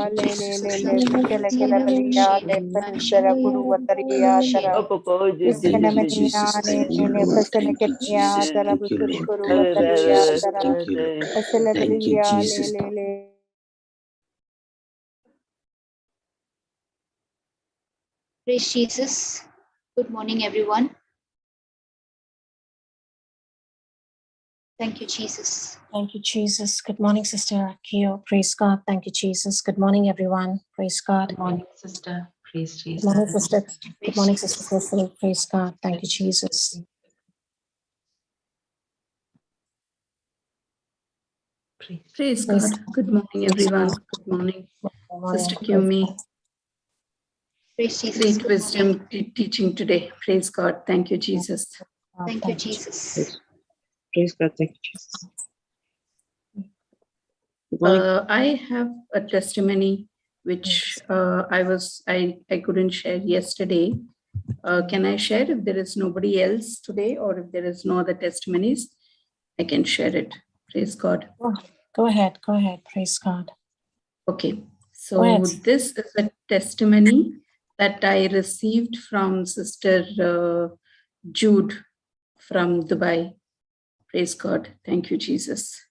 Thank you, Jesus. Thank you, Lord. Thank you, Jesus. Thank you, Lord. Thank you, Jesus. Thank you, Lord. Thank you, Jesus. Praise Jesus. Good morning, everyone. Thank you, Jesus. Thank you, Jesus. Good morning, Sister Akio. Praise God. Thank you, Jesus. Good morning, everyone. Praise God. Good morning, Sister. Praise Jesus. Good morning, Sister. Good morning, Sister Cecily. Praise God. Thank you, Jesus. Praise God. Good morning, everyone. Good morning, Sister Kumi. Praise Jesus. Great wisdom teaching today. Praise God. Thank you, Jesus. Thank you, Jesus. Praise God. Thank you, Jesus. Good morning. I have a testimony which I couldn't share yesterday. Can I share if there is nobody else today, or if there is no other testimonies? I can share it. Praise God. Go ahead. Go ahead. Praise God. Okay. So this is a testimony that I received from Sister Jude from Dubai. Praise God. Thank you, Jesus.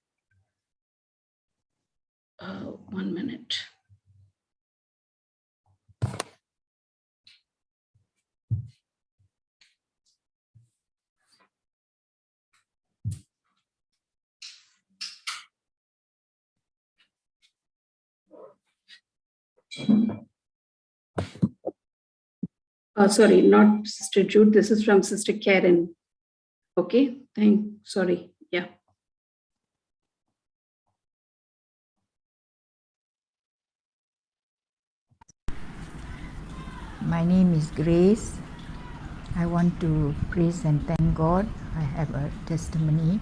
1 minute. Sorry, not Sister Jude. This is from Sister Karen. Okay. Sorry. Yeah. My name is Grace. I want to praise and thank God. I have a testimony.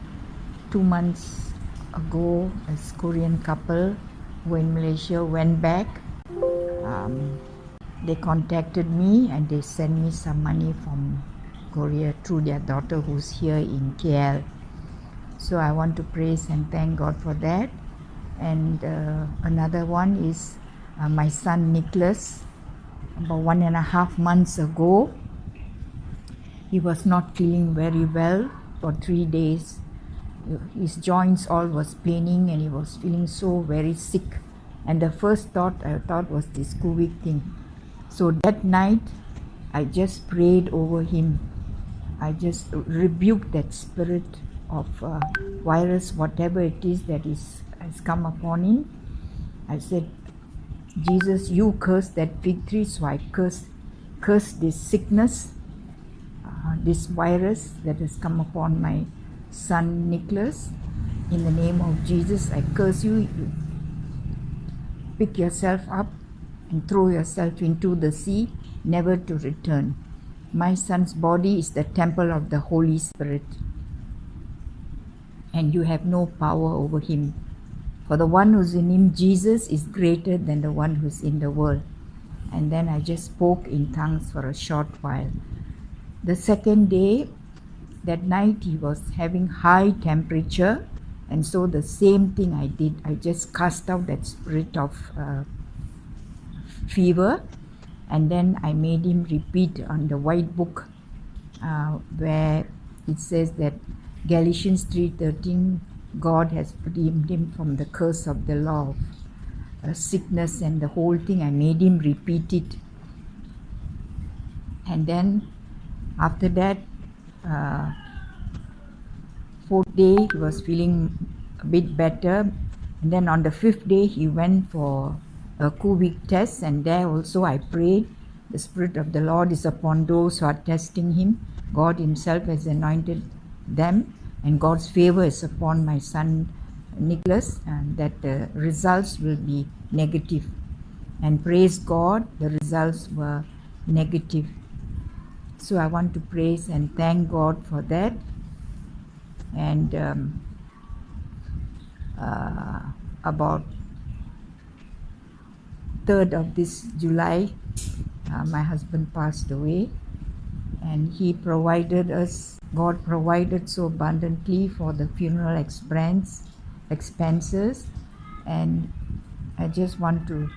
2 months ago, a Korean couple who in Malaysia went back. They contacted me and they sent me some money from Korea through their daughter who's here in KL. So I want to praise and thank God for that. And another one is my son Nicholas. About 1.5 months ago, he was not feeling very well for 3 days. His joints all was paining and he was feeling so very sick. And the first thought I thought was this COVID thing. So that night, I just prayed over him. I just rebuked that spirit of virus, whatever it is that has come upon him. I said, Jesus, you curse that fig tree, so I curse this sickness, this virus that has come upon my son Nicholas. In the name of Jesus, I curse you. Pick yourself up and throw yourself into the sea, never to return. My son's body is the temple of the Holy Spirit, and you have no power over him. For the one who's in him, Jesus, is greater than the one who's in the world. And then I just spoke in tongues for a short while. The second day, that night, he was having high temperature, and so the same thing I did. I just cast out that spirit of fever, and then I made him repeat on the white book where it says that Galatians 3:13, God has redeemed him from the curse of the law of sickness and the whole thing. I made him repeat it. And then after that, 4th day, he was feeling a bit better. And then on the 5th day, he went for a COVID test, and there also I prayed, the Spirit of the Lord is upon those who are testing him. God himself has anointed them, and God's favor is upon my son Nicholas, and that the results will be negative. And praise God, the results were negative. So I want to praise and thank God for that. And about 3rd of this July, my husband passed away, and he provided us, God provided so abundantly for the funeral expenses, and I just want to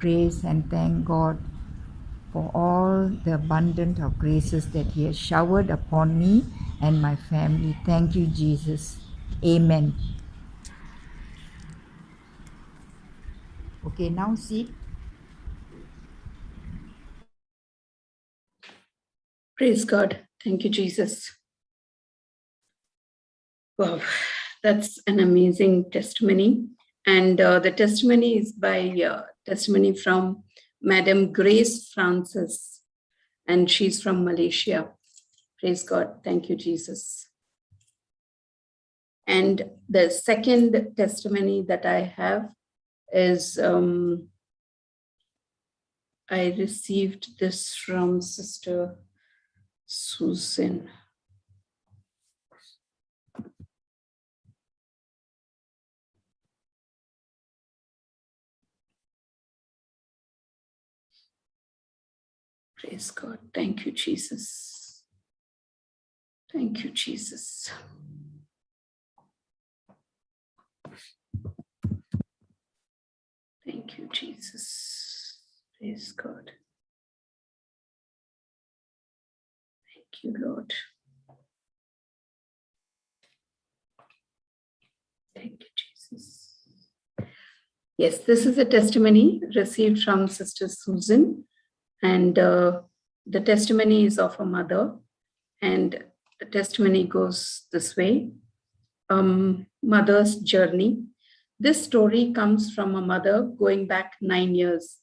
praise and thank God for all the abundant of graces that He has showered upon me and my family. Thank you, Jesus. Amen. Okay, now see. Praise God. Thank you, Jesus. Wow, that's an amazing testimony. And the testimony is by testimony from Madam Grace Francis, and she's from Malaysia. Praise God. Thank you, Jesus. And the second testimony that I have is I received this from Sister Susan. Praise God. Thank you, Jesus. Thank you, Jesus. Thank you, Jesus. Praise God. Thank you, Lord. Thank you, Jesus. Yes, this is a testimony received from Sister Susan, and the testimony is of a mother, and the testimony goes this way. Mother's journey. This story comes from a mother going back 9 years.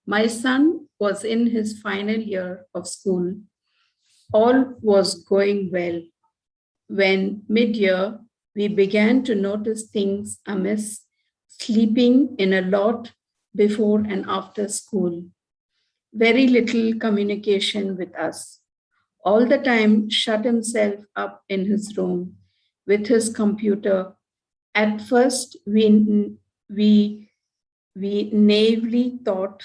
My son was in his final year of school. All was going well. When mid-year, we began to notice things amiss, sleeping in a lot before and after school. Very little communication with us. All the time shut himself up in his room with his computer. At first, we naively thought,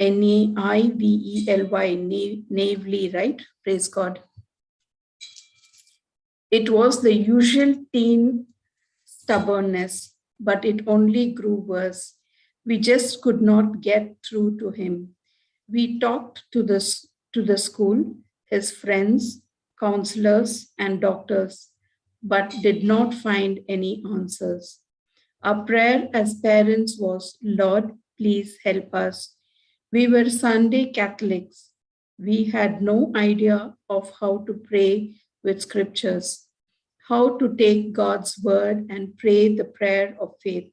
N-E-I-V-E-L-Y, naively, right? Praise God. It was the usual teen stubbornness, but it only grew worse. We just could not get through to him. We talked to the school, his friends, counselors, and doctors, but did not find any answers. Our prayer as parents was, Lord, please help us. We were Sunday Catholics. We had no idea of how to pray with scriptures, how to take God's word and pray the prayer of faith.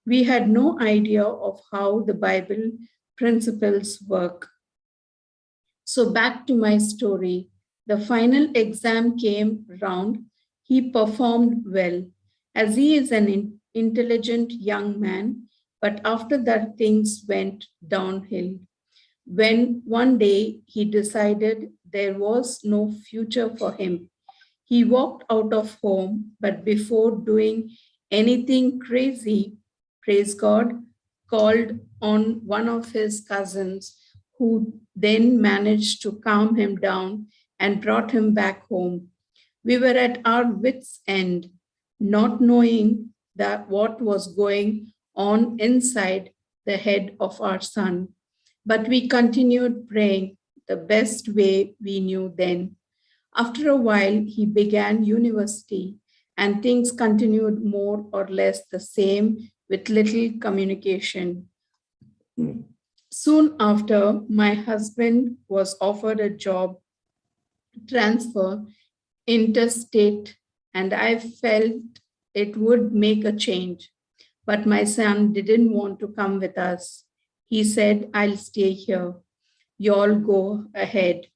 We had no idea of how the Bible principles work. So back to my story. The final exam came round. He performed well, as he is an intelligent young man, but after that things went downhill. When one day he decided there was no future for him, he walked out of home, but before doing anything crazy, praise God, called on one of his cousins, who then managed to calm him down and brought him back home. We were at our wits' end, not knowing that what was going on inside the head of our son. But we continued praying the best way we knew then. After a while, he began university, and things continued more or less the same with little communication. Soon after, my husband was offered a job transfer interstate, and I felt it would make a change. But my son didn't want to come with us. He said, I'll stay here. Y'all go ahead.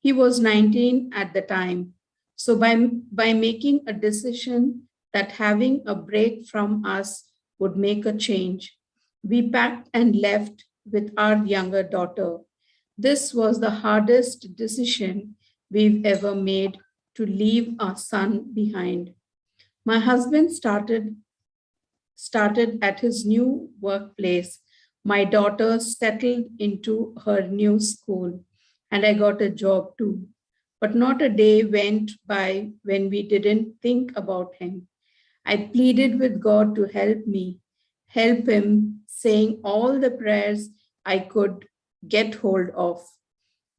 He was 19 at the time. So by making a decision that having a break from us would make a change, we packed and left with our younger daughter. This was the hardest decision we've ever made, to leave our son behind. My husband started at his new workplace. My daughter settled into her new school, and I got a job too. But not a day went by when we didn't think about him. I pleaded with God to help me, help him saying all the prayers I could get hold of.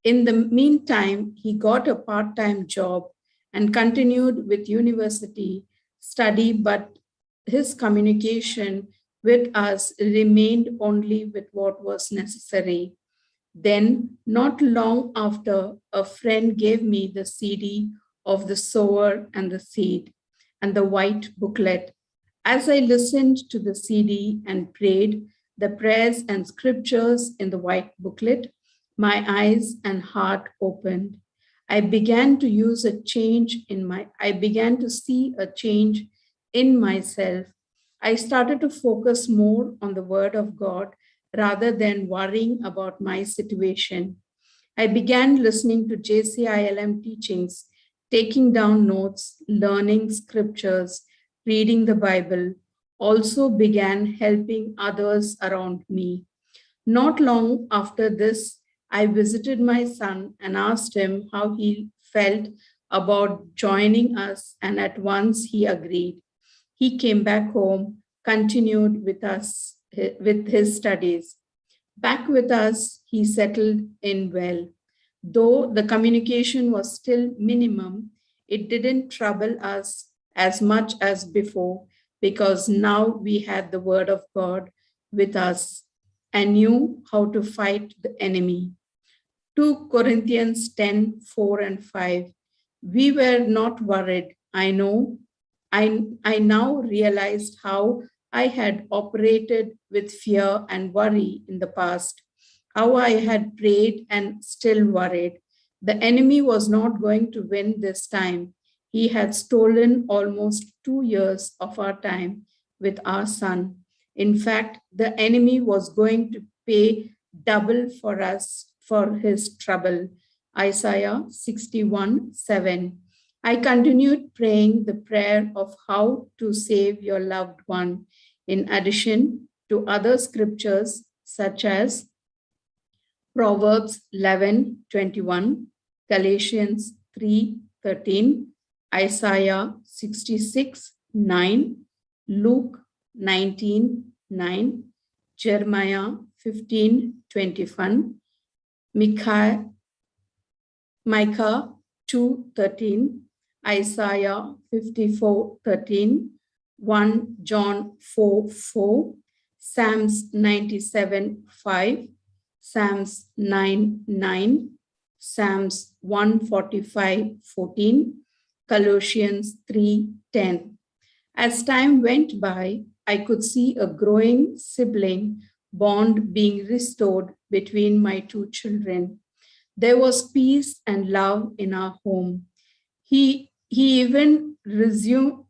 In the meantime, he got a part-time job and continued with university study, but his communication with us remained only with what was necessary. Then, not long after, a friend gave me the CD of The Sower and the Seed and the white booklet. As I listened to the CD and prayed the prayers and scriptures in the white booklet, my eyes and heart opened. I began to see a change in myself. I started to focus more on the word of God rather than worrying about my situation. I began listening to JCILM teachings, taking down notes, learning scriptures, reading the Bible, also began helping others around me. Not long after this, I visited my son and asked him how he felt about joining us, and at once he agreed. He came back home, continued with us with his studies. Back with us, he settled in well. Though the communication was still minimum, it didn't trouble us as much as before, because now we had the word of God with us and knew how to fight the enemy. 2 Corinthians 10, 4 and 5. We were not worried. I now realized how I had operated with fear and worry in the past, how I had prayed and still worried. The enemy was not going to win this time. He had stolen almost 2 years of our time with our son. In fact, the enemy was going to pay double for us for his trouble. Isaiah 61, 7. I continued praying the prayer of how to save your loved one, in addition to other scriptures such as Proverbs 11:21, Galatians 3:13, Isaiah 66:9, Luke 19:9, Jeremiah 15:21, Micah 2:13, Isaiah 54:13, 1 John 4:4, Psalms 97:5, Psalms 9:9, Psalms 145:14, Colossians 3:10. As time went by, I could see a growing sibling bond being restored between my two children. There was peace and love in our home. He even resumed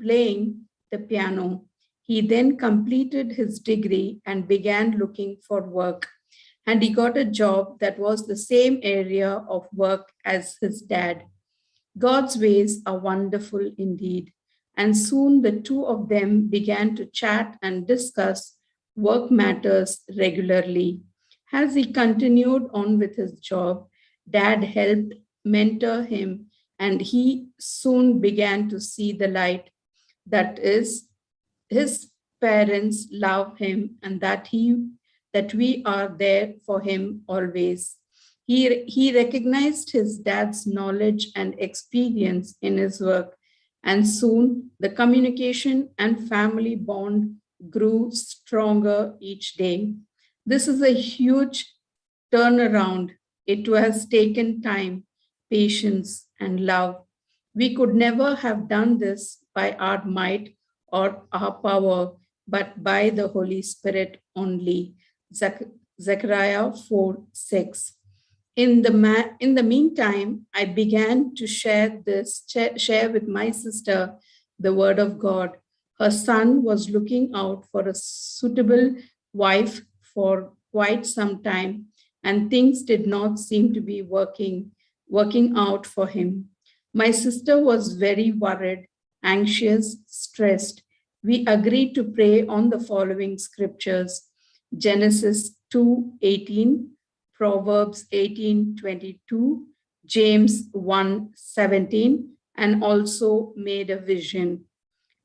playing the piano. He then completed his degree and began looking for work. And he got a job that was the same area of work as his dad. God's ways are wonderful indeed. And soon the two of them began to chat and discuss work matters regularly. As he continued on with his job, Dad helped mentor him, and he soon began to see the light. That is, his parents love him, and that we are there for him always. He recognized his dad's knowledge and experience in his work, and soon the communication and family bond grew stronger each day. This is a huge turnaround. It has taken time, patience, and love. We could never have done this by our might or our power, but by the Holy Spirit only. Zechariah 4:6. In the meantime, I began to share with my sister the word of God. Her son was looking out for a suitable wife for quite some time, and things did not seem to be working out for him. My sister was very worried, anxious, stressed. We agreed to pray on the following scriptures: Genesis 2:18, Proverbs 18:22, James 1:17, and also made a vision.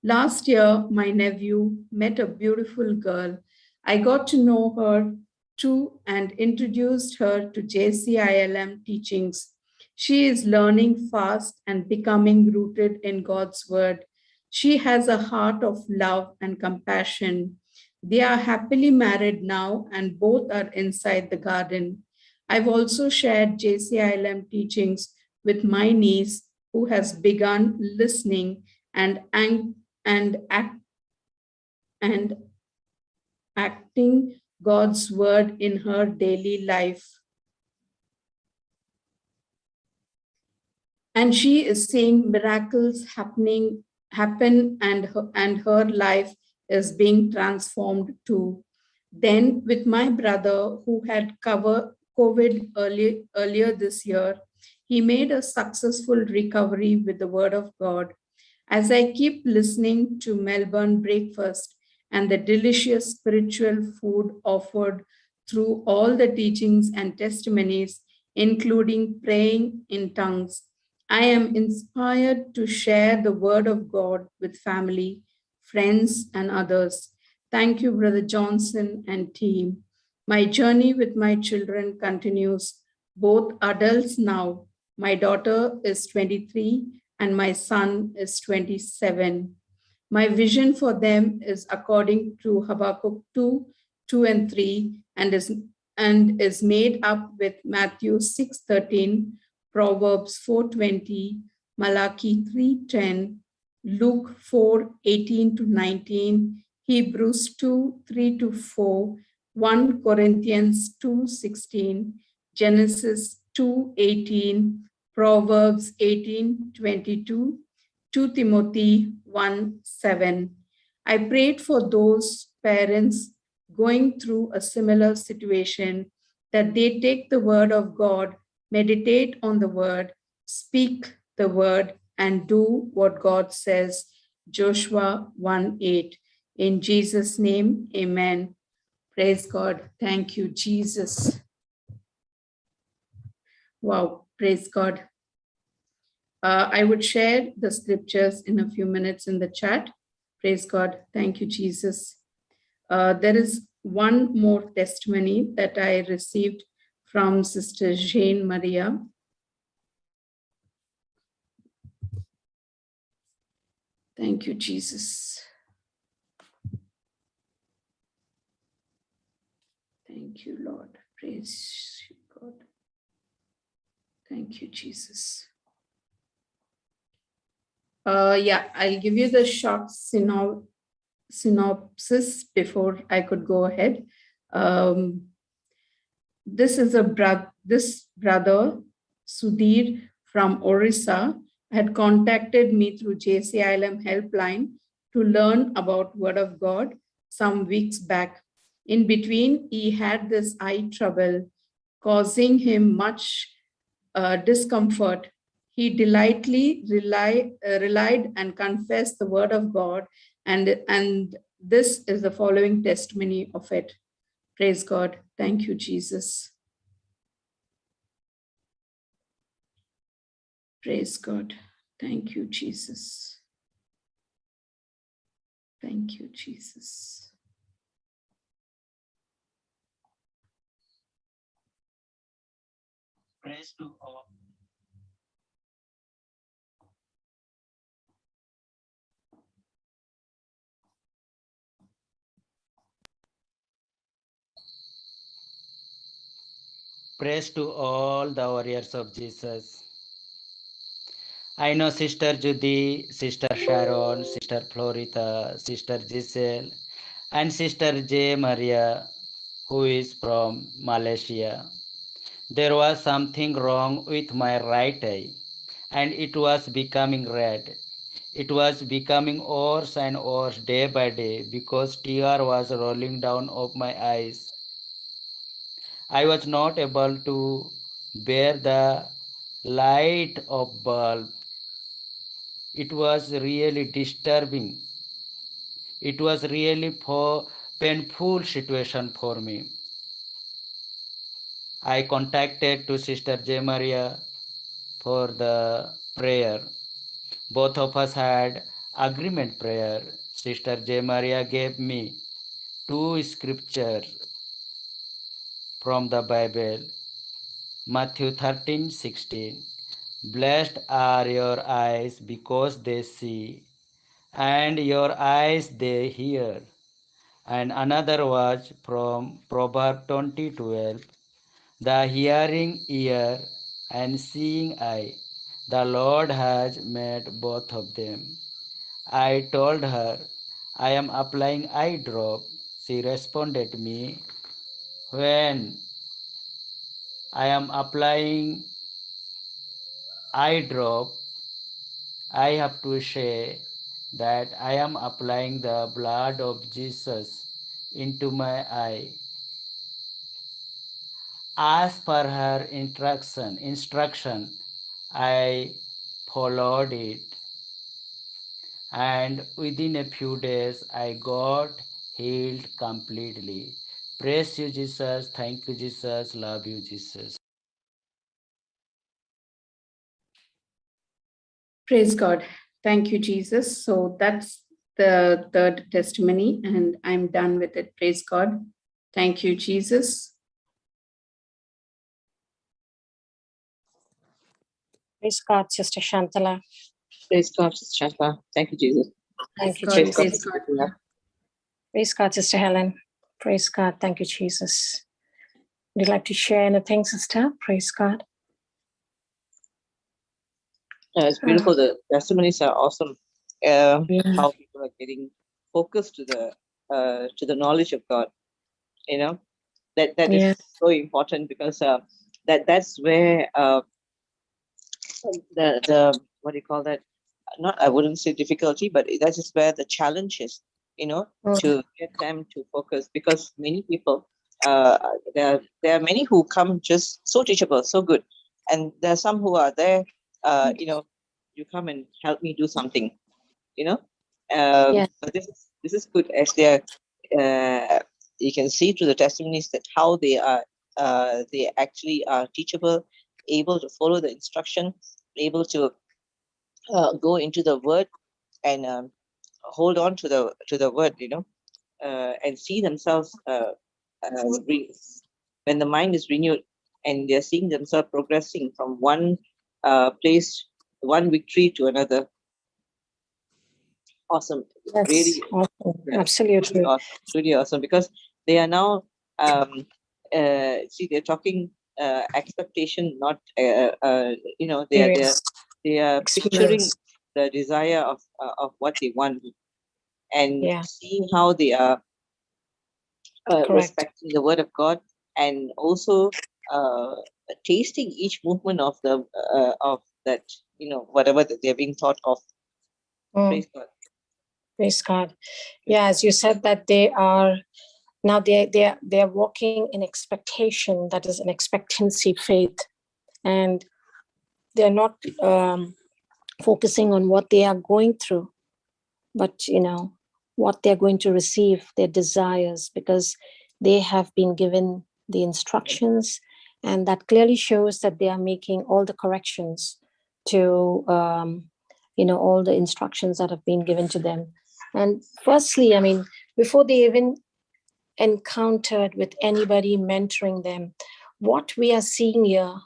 Last year, my nephew met a beautiful girl. I got to know her too and introduced her to JCILM teachings. She is learning fast and becoming rooted in God's word. She has a heart of love and compassion. They are happily married now and both are inside the garden. I've also shared JCILM teachings with my niece who has begun listening and and act and acting God's word in her daily life. And she is seeing miracles happen and her life is being transformed too. Then with my brother who had COVID earlier this year, he made a successful recovery with the word of God. As I keep listening to Melbourne Breakfast and the delicious spiritual food offered through all the teachings and testimonies, including praying in tongues, I am inspired to share the word of God with family, friends, and others. Thank you, Brother Johnson and team. My journey with my children continues, both adults now. My daughter is 23 and my son is 27. My vision for them is according to Habakkuk 2 and 3, and is made up with Matthew 6:13, Proverbs 4:20, Malachi 3:10, Luke 4:18 to 19, Hebrews 2:3 to 4, 1 Corinthians 2:16, Genesis 2:18, Proverbs 18:22, 2 Timothy 1:7. I prayed for those parents going through a similar situation that they take the word of God, meditate on the word, speak the word, and do what God says. Joshua 1:8. In Jesus' name, amen. Praise God. Thank you, Jesus. Wow, praise God. I would share the scriptures in a few minutes in the chat. Praise God. Thank you, Jesus. There is one more testimony that I received from Sister Jane Maria. Thank you, Jesus. Thank you, Lord. Praise you, God. Thank you, Jesus. Yeah, I'll give you the short synopsis before I could go ahead. This brother, Sudhir from Orissa, had contacted me through JCILM helpline to learn about Word of God some weeks back. In between, he had this eye trouble causing him much discomfort. He delightfully relied and confessed the word of God, and this is the following testimony of it. Praise God. Thank you, Jesus. Praise God. Thank you, Jesus. Thank you, Jesus. Praise to all. Praise to all the warriors of Jesus. I know Sister Judy, Sister Sharon, Sister Florita, Sister Giselle, and Sister J. Maria, who is from Malaysia. There was something wrong with my right eye, and it was becoming red. It was becoming worse and worse day by day because tear was rolling down of my eyes. I was not able to bear the light of bulb. It was really disturbing. It was really painful situation for me. I contacted to Sister J. Maria for the prayer. Both of us had agreement prayer, Sister J. Maria gave me 2 scriptures from the Bible, Matthew 13:16. Blessed are your eyes because they see, and your eyes they hear. And another was from Proverbs 20:12. The hearing ear and seeing eye, the Lord has made both of them. I told her, I am applying eye drop. She responded me, when I am applying eye drop, I have to say that I am applying the blood of Jesus into my eye. As per her instruction, I followed it, and within a few days I got healed completely. Praise you, Jesus. Thank you, Jesus. Love you, Jesus. Praise God. Thank you, Jesus. So that's the third testimony, and I'm done with it. Praise God. Thank you, Jesus. Praise God, Sister Shantala. Praise God, Sister Shantala. Thank you, Jesus. Thank you, God, Jesus. praise God. Praise God, Sister Helen. Praise God. Thank you, Jesus. Would you like to share anything, Sister? Praise God. It's beautiful. The testimonies are awesome. Yeah. How people are getting focused to the knowledge of God. You know, that Yeah. is so important, because that's where the what do you call that? Not, I wouldn't say difficulty, but that is where the challenge is. To get them to focus, because many people, there are many who come just so teachable, so good, and there are some who are there. You come and help me do something. Yeah. But this is good, as they are. You can see through the testimonies that how they actually are teachable, able to follow the instruction, able to go into the word, and hold on to the word, and see themselves when the mind is renewed, and they're seeing themselves progressing from one place, one victory to another. Awesome. Yes. Really, Awesome. yeah, Absolutely. really awesome. Really awesome, because they are now see, they're talking expectation, not they are picturing Experience. the desire of what they want, and Yeah. seeing how they are Correct. respecting the word of God, and also tasting each movement of that, whatever that they're being taught of. Praise God. Praise God. Yeah, as you said, that they are now they're walking in expectation, that is an expectancy faith, and they're not focusing on what they are going through, but what they're going to receive, their desires, because they have been given the instructions, and that clearly shows that they are making all the corrections to all the instructions that have been given to them. And firstly, before they even encountered with anybody mentoring them, what we are seeing here,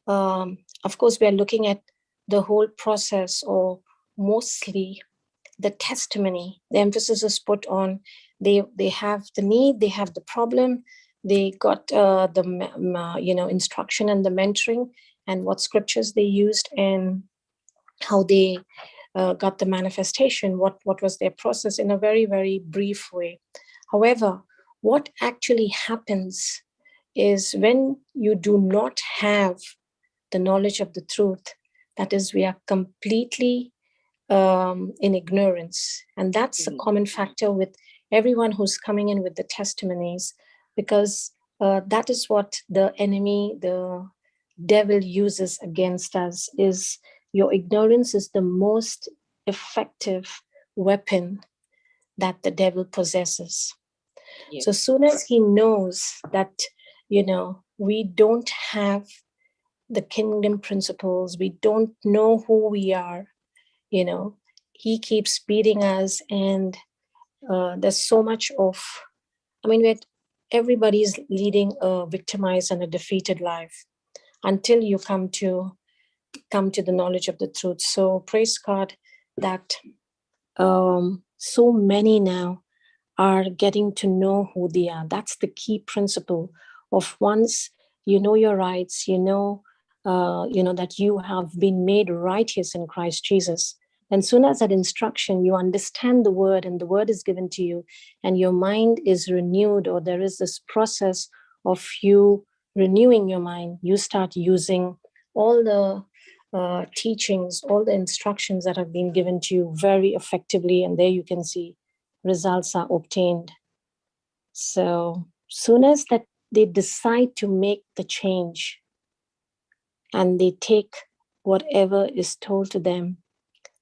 of course, we are looking at the whole process, or mostly the testimony. The emphasis is put on they have the need, they have the problem, they got the instruction and the mentoring, and what scriptures they used, and how they got the manifestation, what was their process, in a very, very brief way. However, what actually happens is, when you do not have the knowledge of the truth, that is, we are completely in ignorance. And that's a common factor with everyone who's coming in with the testimonies, because that is what the enemy, the devil, uses against us. Is your ignorance is the most effective weapon that the devil possesses. Yes. So soon as he knows that, we don't have the kingdom principles, we don't know who we are, he keeps beating us, and there's so much of, everybody's leading a victimized and a defeated life until you come to the knowledge of the truth. So praise God that so many now are getting to know who they are. That's the key principle of once you know your rights, you know that you have been made righteous in Christ Jesus. And soon as that instruction, you understand the word and the word is given to you and your mind is renewed, or there is this process of you renewing your mind, you start using all the teachings, all the instructions that have been given to you very effectively. And there you can see results are obtained. So soon as that they decide to make the change and they take whatever is told to them,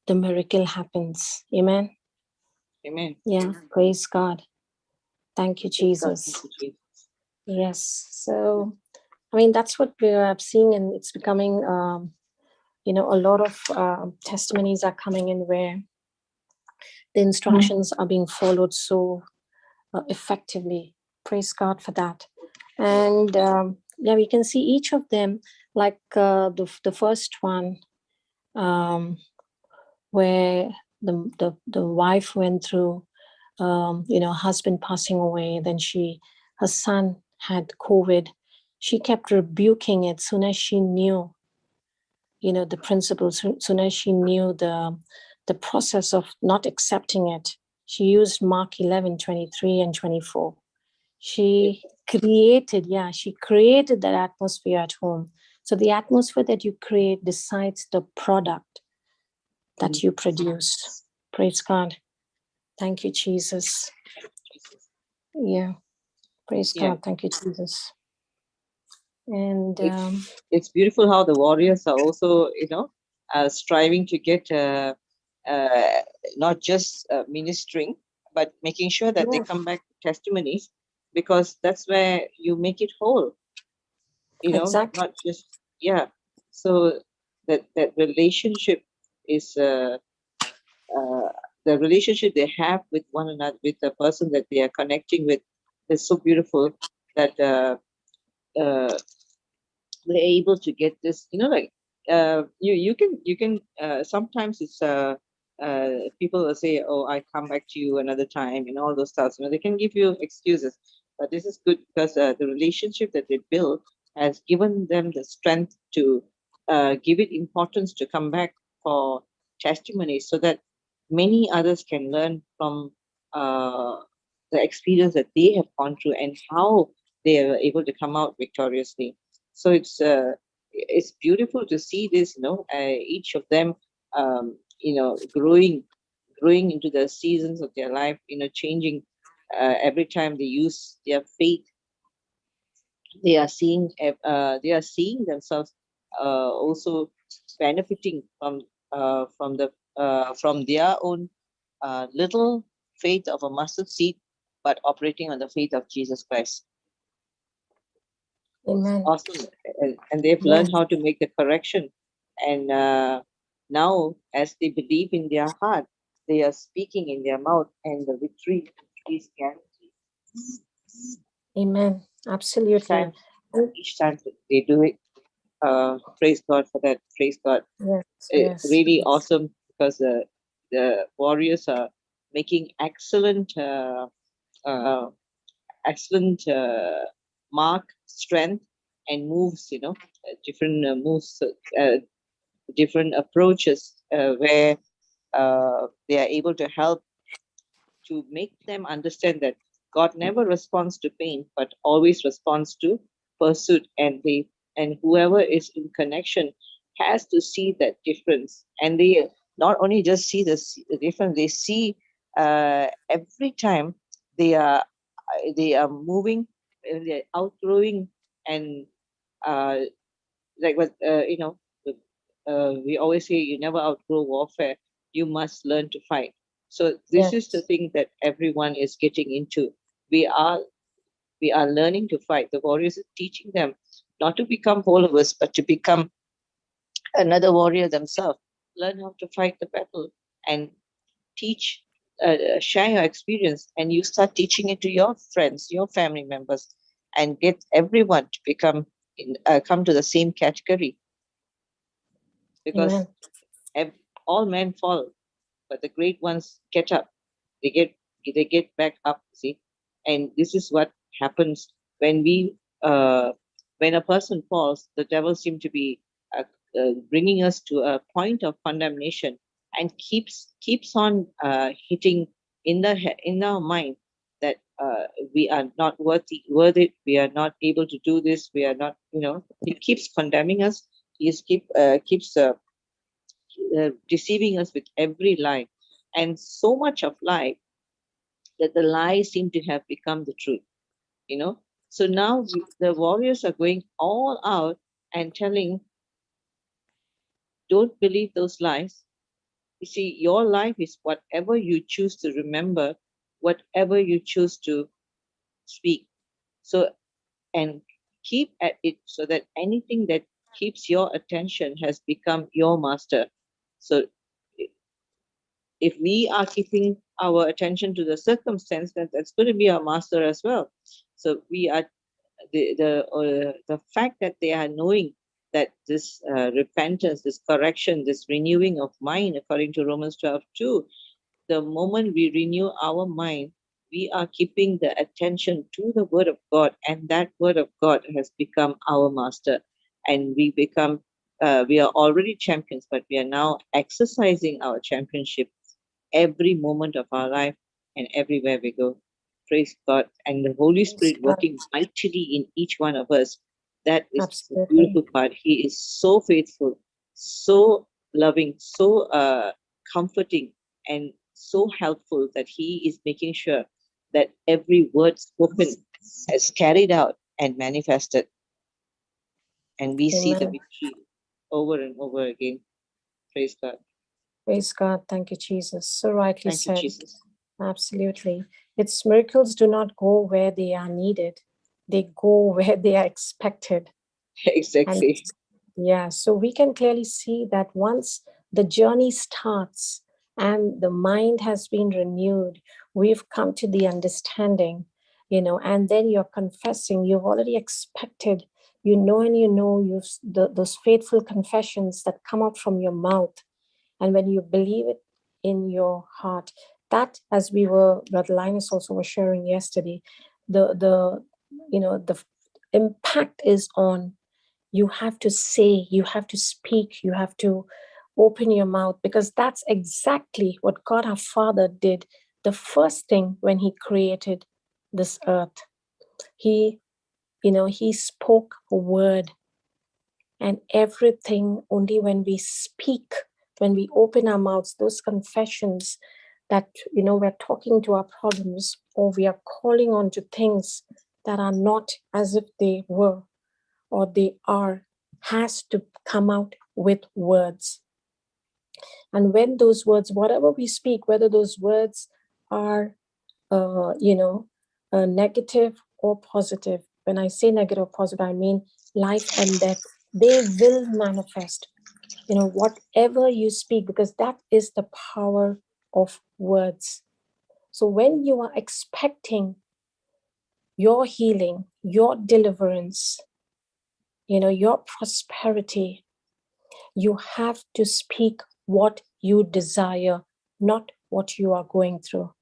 the miracle happens. Amen. Amen. Yeah, praise God. Thank you, Praise God. Jesus. Thank you, Jesus. Yes. So, that's what we are seeing, and it's becoming, a lot of testimonies are coming in where the instructions are being followed so effectively. Praise God for that. And we can see each of them, like the first one, where the wife went through, husband passing away. Then her son had COVID. She kept rebuking it soon as she knew, the principles, soon as she knew the process of not accepting it. She used Mark 11:23 and 24. She created that atmosphere at home. So the atmosphere that you create decides the product that you produce. Praise God. Thank you, Jesus. Yeah. Praise God. Thank you, Jesus. And it's beautiful how the warriors are also, striving to get not just ministering, but making sure that they come back to testimonies, because that's where you make it whole. Exactly. Not just So that relationship is the relationship they have with one another, with the person that they are connecting with, is so beautiful that we're able to get this. You can sometimes it's people will say, oh, I come back to you another time and all those stuff. They can give you excuses, but this is good because the relationship that they build has given them the strength to give it importance to come back for testimony, so that many others can learn from the experience that they have gone through and how they are able to come out victoriously. So it's beautiful to see this, each of them, growing into the seasons of their life, changing every time they use their faith. They are seeing themselves also benefiting from their own little faith of a mustard seed, but operating on the faith of Jesus Christ. Amen. Awesome. And they've learned how to make the correction. And now, as they believe in their heart, they are speaking in their mouth, and the victory is guaranteed. Amen. Absolutely. Each time they do it, praise God for that. Praise God. It's really awesome, because the warriors are making excellent mark, strength, and moves, different moves, different approaches, where they are able to help to make them understand that God never responds to pain, but always responds to pursuit. And whoever is in connection has to see that difference. And they not only just see the difference, they see every time they are moving, they're outgrowing, and like what we always say, you never outgrow warfare. You must learn to fight. So this is the thing that everyone is getting into. We are learning to fight. The warriors are teaching them not to become followers, but to become another warrior themselves. Learn how to fight the battle and teach, share your experience, and you start teaching it to your friends, your family members, and get everyone to become come to the same category. Because all men fall, but the great ones get up. They get back up. See, and this is what happens when when a person falls. The devil seems to be bringing us to a point of condemnation, and keeps on hitting in our mind that we are not worthy. We are not able to do this. We are not. He keeps condemning us. He keeps deceiving us with every lie, and so much of lie that the lies seem to have become the truth. So now the warriors are going all out and telling, don't believe those lies. You see, your life is whatever you choose to remember, whatever you choose to speak. So, and keep at it so that anything that keeps your attention has become your master. So if we are keeping our attention to the circumstance, then that's going to be our master as well. So we are the fact that they are knowing that this repentance, this correction, this renewing of mind, according to Romans 12:2, the moment we renew our mind, we are keeping the attention to the Word of God, and that Word of God has become our master, and we become. We are already champions, but we are now exercising our championship every moment of our life and everywhere we go. Praise God. And the Holy Spirit working mightily in each one of us. That is the beautiful part. He is so faithful, so loving, so comforting, and so helpful that He is making sure that every word spoken is carried out and manifested. And we see the victory over and over again. Praise God. Praise God. Thank you, Jesus. So rightly Thank said. you, Jesus. Absolutely. Its miracles do not go where they are needed. They go where they are expected. Exactly. And, so we can clearly see that once the journey starts and the mind has been renewed, we've come to the understanding, and then you're confessing, you've already expected, those faithful confessions that come up from your mouth. And when you believe it in your heart, that, as Brother Linus also was sharing yesterday, the impact is on. You have to say, you have to speak, you have to open your mouth, because that's exactly what God our Father did the first thing when He created this earth. He spoke a word, and everything, only when we speak, when we open our mouths, those confessions that, we're talking to our problems, or we are calling on to things that are not as if they were or they are, has to come out with words. And when those words, whatever we speak, whether those words are, negative or positive, when I say negative or positive, I mean life and death, they will manifest, whatever you speak, because that is the power of words. So when you are expecting your healing, your deliverance, your prosperity, you have to speak what you desire, not what you are going through.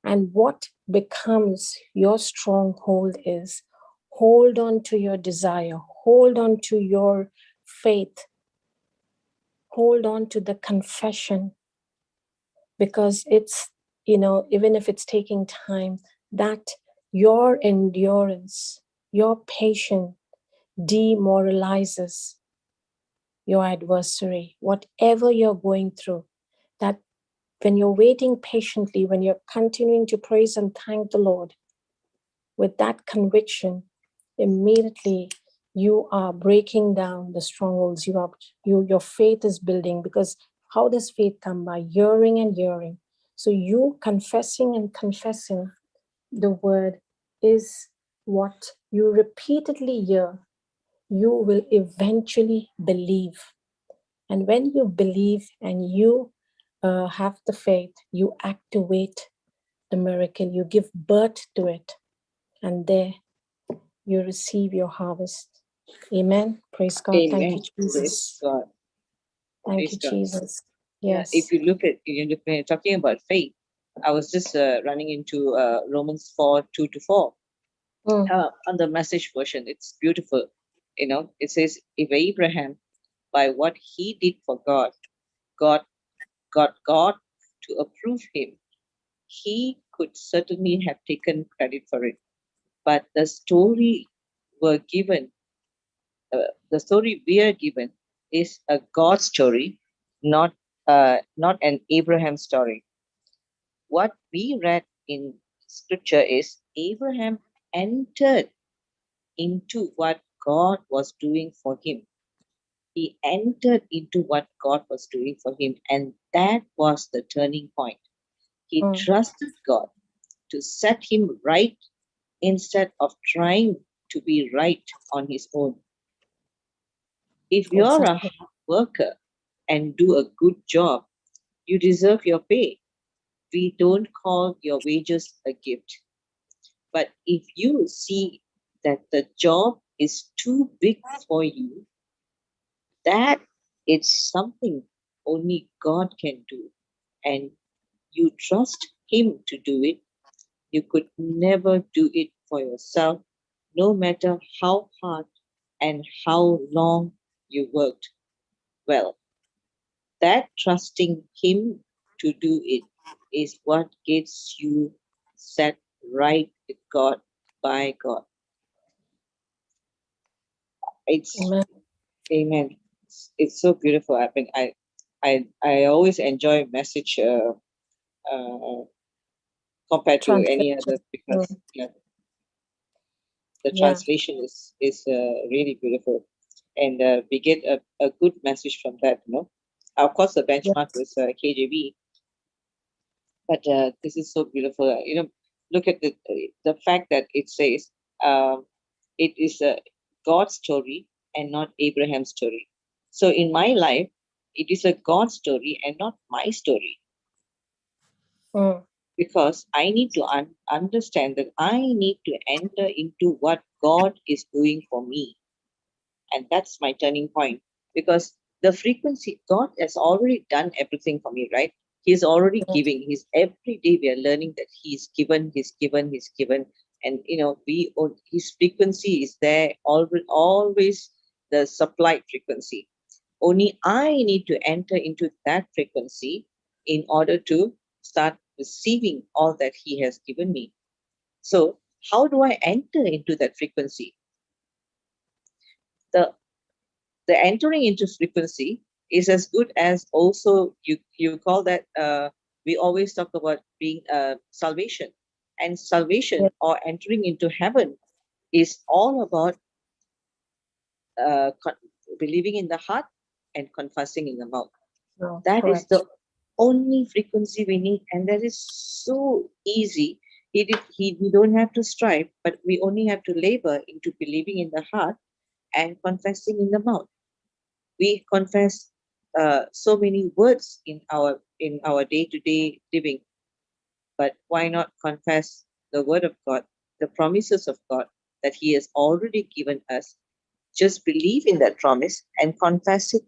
And what becomes your stronghold is hold on to your desire, hold on to your faith, hold on to the confession, because it's, even if it's taking time, that your endurance, your patience demoralizes your adversary, whatever you're going through. That when you're waiting patiently, when you're continuing to praise and thank the Lord with that conviction, immediately you are breaking down the strongholds. Your faith is building, because how does faith come? By hearing and hearing. So you confessing and confessing the word is what you repeatedly hear. You will eventually believe. And when you believe and you have the faith, you activate the miracle, you give birth to it, and there you receive your harvest. Amen. Praise God. Amen. Thank you, Praise Jesus. God. Thank Praise you, God. Jesus. Yeah, Yes. if you look at, when you're talking about faith, I was just running into Romans 4:2-4 on the Message version. It's beautiful. It says, if Abraham, by what he did for God, got God to approve him, he could certainly have taken credit for it. But the story we are given is a God story, not an Abraham story. What we read in scripture is Abraham entered into what God was doing for him. He entered into what God was doing for him, and that was the turning point. He trusted God to set him right instead of trying to be right on his own. If you're a hard worker and do a good job, you deserve your pay. We don't call your wages a gift. But if you see that the job is too big for you, that is something only God can do, and you trust Him to do it, you could never do it for yourself, no matter how hard and how long you worked. Well, that trusting Him to do it is what gets you set right with God, by God. It's Amen. Amen. It's so beautiful. I always enjoy Message compared to any other, because the translation is really beautiful, and we get a good message from that. Of course, the benchmark is KJV, but this is so beautiful. Look at the fact that it says it is a God's story and not Abraham's story. So in my life, it is a God story and not my story. Because I need to understand that I need to enter into what God is doing for me. And that's my turning point. Because the frequency, God has already done everything for me, right? He's already giving. Every day we are learning that He's given. And His frequency is there, always the supplied frequency. Only I need to enter into that frequency in order to start receiving all that He has given me. So how do I enter into that frequency? The entering into frequency is as good as, also you call that, we always talk about being salvation. And salvation or entering into heaven is all about believing in the heart and confessing in the mouth. That is the only frequency we need, and that is so easy. We don't have to strive, but we only have to labor into believing in the heart and confessing in the mouth. We confess so many words in our day-to-day living, but why not confess the word of God, the promises of God that He has already given us? Just believe in that promise and confess it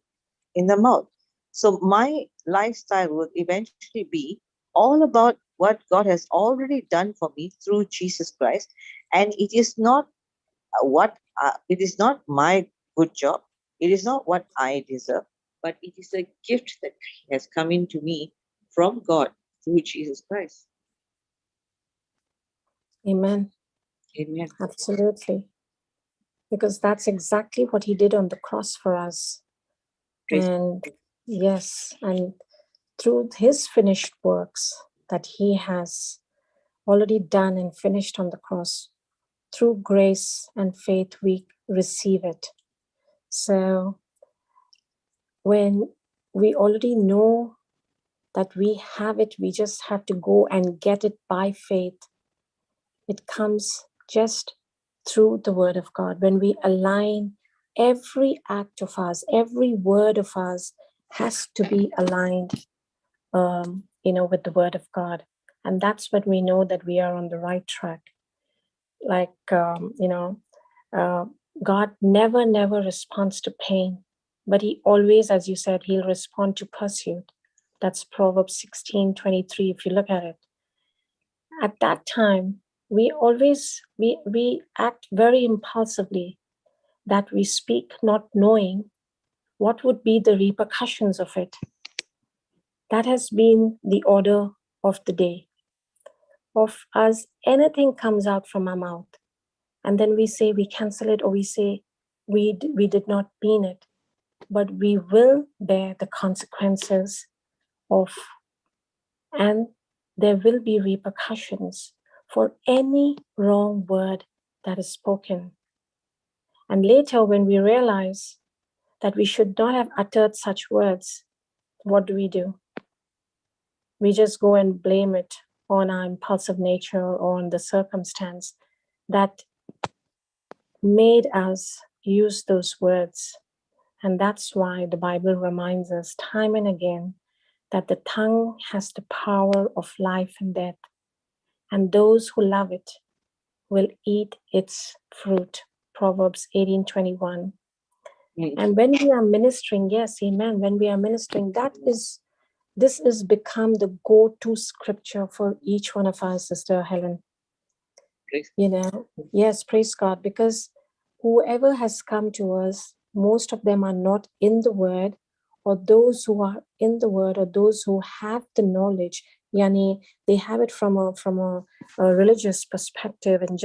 in the mouth. So my lifestyle will eventually be all about what God has already done for me through Jesus Christ, and it is not it is not my good job. It is not what I deserve, but it is a gift that has come into me from God through Jesus Christ. Amen. Amen. Absolutely. Because that's exactly what He did on the cross for us. And and through His finished works that He has already done and finished on the cross, through grace and faith, we receive it. So when we already know that we have it, we just have to go and get it by faith. It comes just through the word of God. When we align every act of ours, every word of ours has to be aligned with the word of God. And that's when we know that we are on the right track. Like, God never responds to pain, but he always, as you said, he'll respond to pursuit. That's Proverbs 16:23, if you look at it. At that time, we act very impulsively, that we speak not knowing what would be the repercussions of it. That has been the order of the day. Of us, anything comes out from our mouth, and then we say we cancel it, or we say we did not mean it, but we will bear the consequences of, and there will be repercussions for any wrong word that is spoken. And later, when we realize that we should not have uttered such words, what do? We just go and blame it on our impulsive nature or on the circumstance that made us use those words. And that's why the Bible reminds us time and again that the tongue has the power of life and death, and those who love it will eat its fruit. Proverbs 18:21. And when we are ministering, yes, amen, when we are ministering, this is become the go-to scripture for each one of us, Sister Helen. Yes, praise God, because whoever has come to us, most of them are not in the word, or those who are in the word, or those who have the knowledge, yani they have it from a religious perspective, and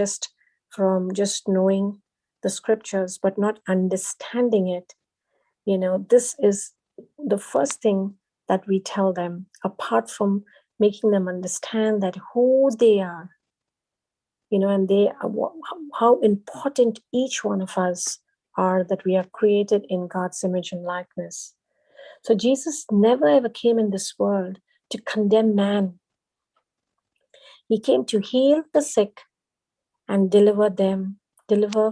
from knowing the scriptures, but not understanding it. This is the first thing that we tell them, apart from making them understand that who they are, and how important each one of us are, that we are created in God's image and likeness. So Jesus never ever came in this world to condemn man. He came to heal the sick and deliver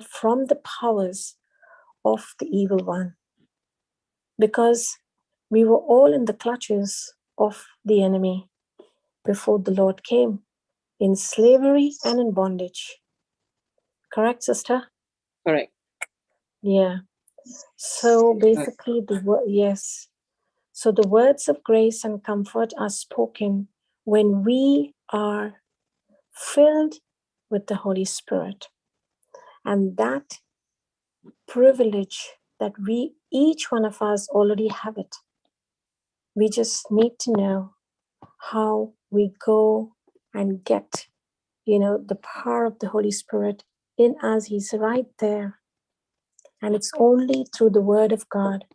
from the powers of the evil one. Because we were all in the clutches of the enemy before the Lord came, in slavery and in bondage. Correct, sister? Correct. Yeah. So basically, yes. So the words of grace and comfort are spoken when we are filled with the Holy Spirit. And that privilege that each one of us already have it. We just need to know how we go and get, the power of the Holy Spirit in us. He's right there. And it's only through the word of God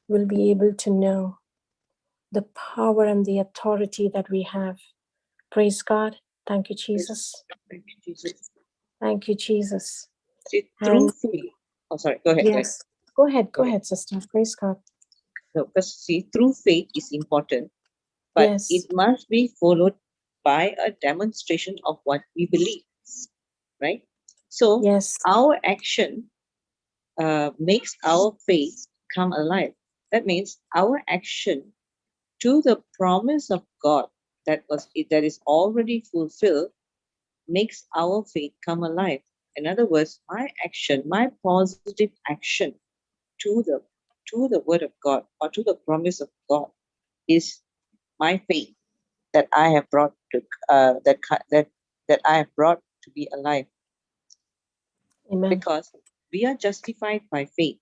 we'll be able to know the power and the authority that we have. Praise God. Thank you, Jesus. Thank you, Jesus. Thank you, Jesus. See, through faith. Oh, sorry. Go ahead. Yes. Go ahead, sister. Praise God. No, because see, through faith is important, but Yes. it must be followed by a demonstration of what we believe, right? So yes, our action makes our faith come alive. That means our action to the promise of God that is already fulfilled makes our faith come alive. In other words, my positive action to the word of God, or to the promise of God, is my faith that I have brought to that I have brought to be alive. amen. Because we are justified by faith,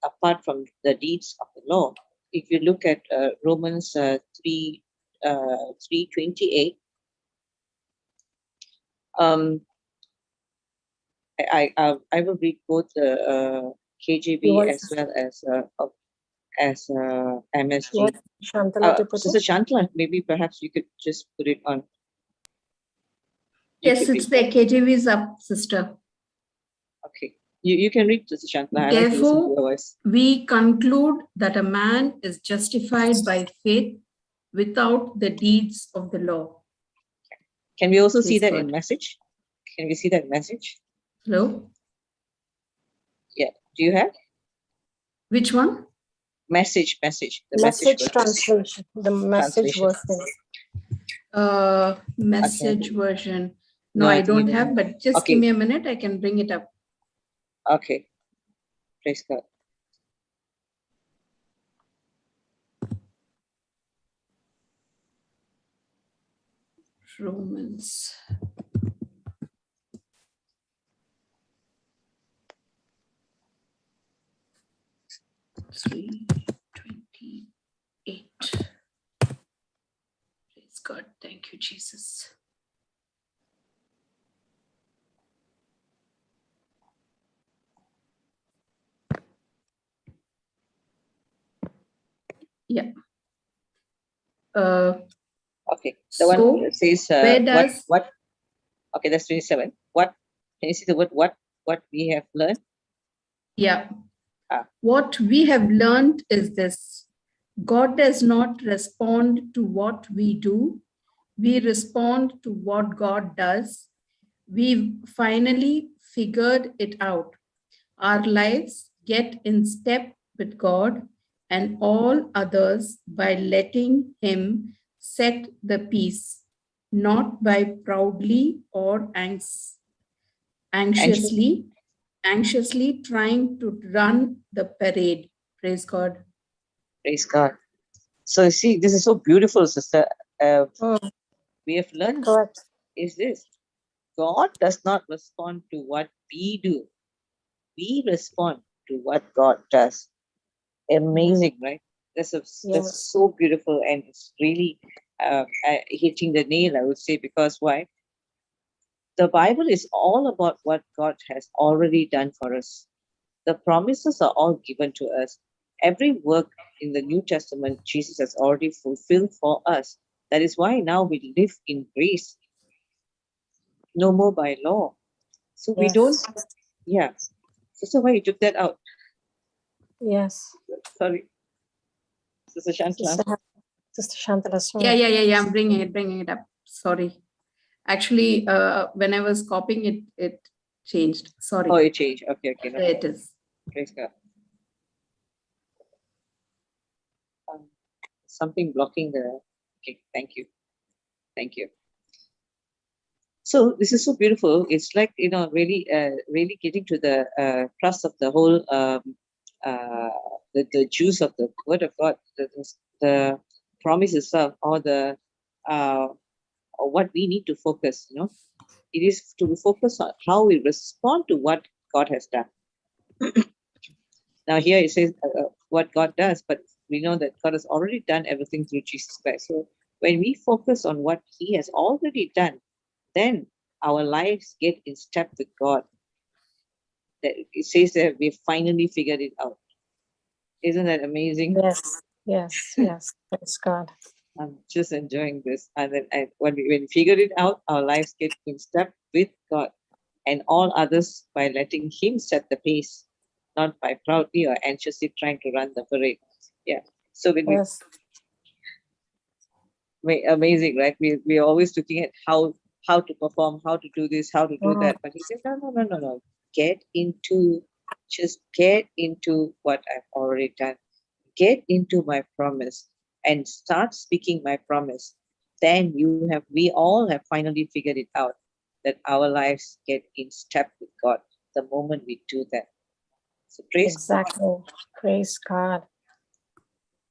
apart from the deeds of the law. If you look at Romans 3:28, I will read both the KJV as well as MSG. Shantala to put Sister it? Shantala, maybe perhaps you could just put it on. Yes, it's the KJV is up, sister. Okay. You can read, Sister Shantala. Therefore, we conclude that a man is justified by faith without the deeds of the law. Can we also see Praise that God. in message? Can we see that message? Hello? Yeah. Do you have? Which one? Message. The Message version. translation. The message Translation. version. Message version. No, No, I I think don't you have, but just Okay. give me a minute. I can bring it up. Okay. Praise God. Romans. Three 28. Praise God. Thank you, Jesus. Yeah. Okay. The one So that says where does what? Okay, that's 27. What? Can you see the word what we have learned? Yeah. Ah. What we have learned is this: God does not respond to what we do, we respond to what God does. We've finally figured it out. Our lives get in step with God and all others by letting Him set the pace, not by proudly or anxiously trying to run the parade. Praise God. Praise God. So you see, this is so beautiful, sister. Mm, We have learned correct. is this: God does not respond to what we do. We respond to what God does. Amazing, right? That's Yes. so beautiful, and it's really hitting the nail, I would say, because why? The Bible is all about what God has already done for us. The promises are all given to us. Every work in the New Testament, Jesus has already fulfilled for us. That is why now we live in grace, no more by law. So we Yes. don't, yeah. So why you took that out? Yes. Sorry. Sister Shantla. Sister Shantala, sorry. Yeah. I'm bringing it up. Sorry. Actually, when I was copying it changed. Sorry. Oh, it changed. Okay. No There it is. Praise God. Something blocking the. Okay, thank you. So this is so beautiful. It's like, really getting to the crust of the whole, the juice of the Word of God, the promise itself, or or what we need to focus. It is to focus on how we respond to what God has done. Now here it says what God does, but we know that God has already done everything through Jesus Christ. So when we focus on what He has already done, then our lives get in step with God. That it says that we finally figured it out. Isn't that amazing? Yes. Praise God. I'm just enjoying this. And then when we figured it out, our lives get in step with God and all others by letting Him set the pace, not by proudly or anxiously trying to run the parade. Yeah. So when Yes. amazing, right? We're always looking at how to perform, how to do this, how to do that. But He said, no. Get into what I've already done. Get into my promise and start speaking my promise. Then we all have finally figured it out, that our lives get in step with God the moment we do that. So praise Exactly. Praise God.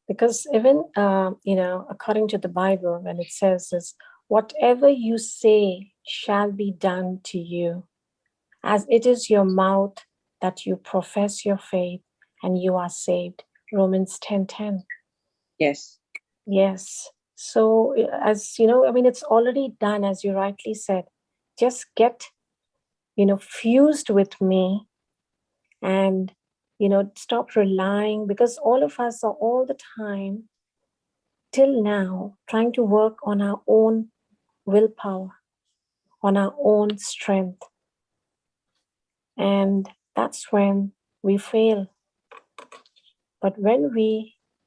Because even, according to the Bible, when it says is, whatever you say shall be done to you, as it is your mouth that you profess your faith and you are saved. Romans 10:10. Yes. Yes. So as you know, it's already done, as you rightly said. Just get, fused with me and, stop relying, because all of us are all the time till now trying to work on our own willpower, on our own strength. And that's when we fail. But when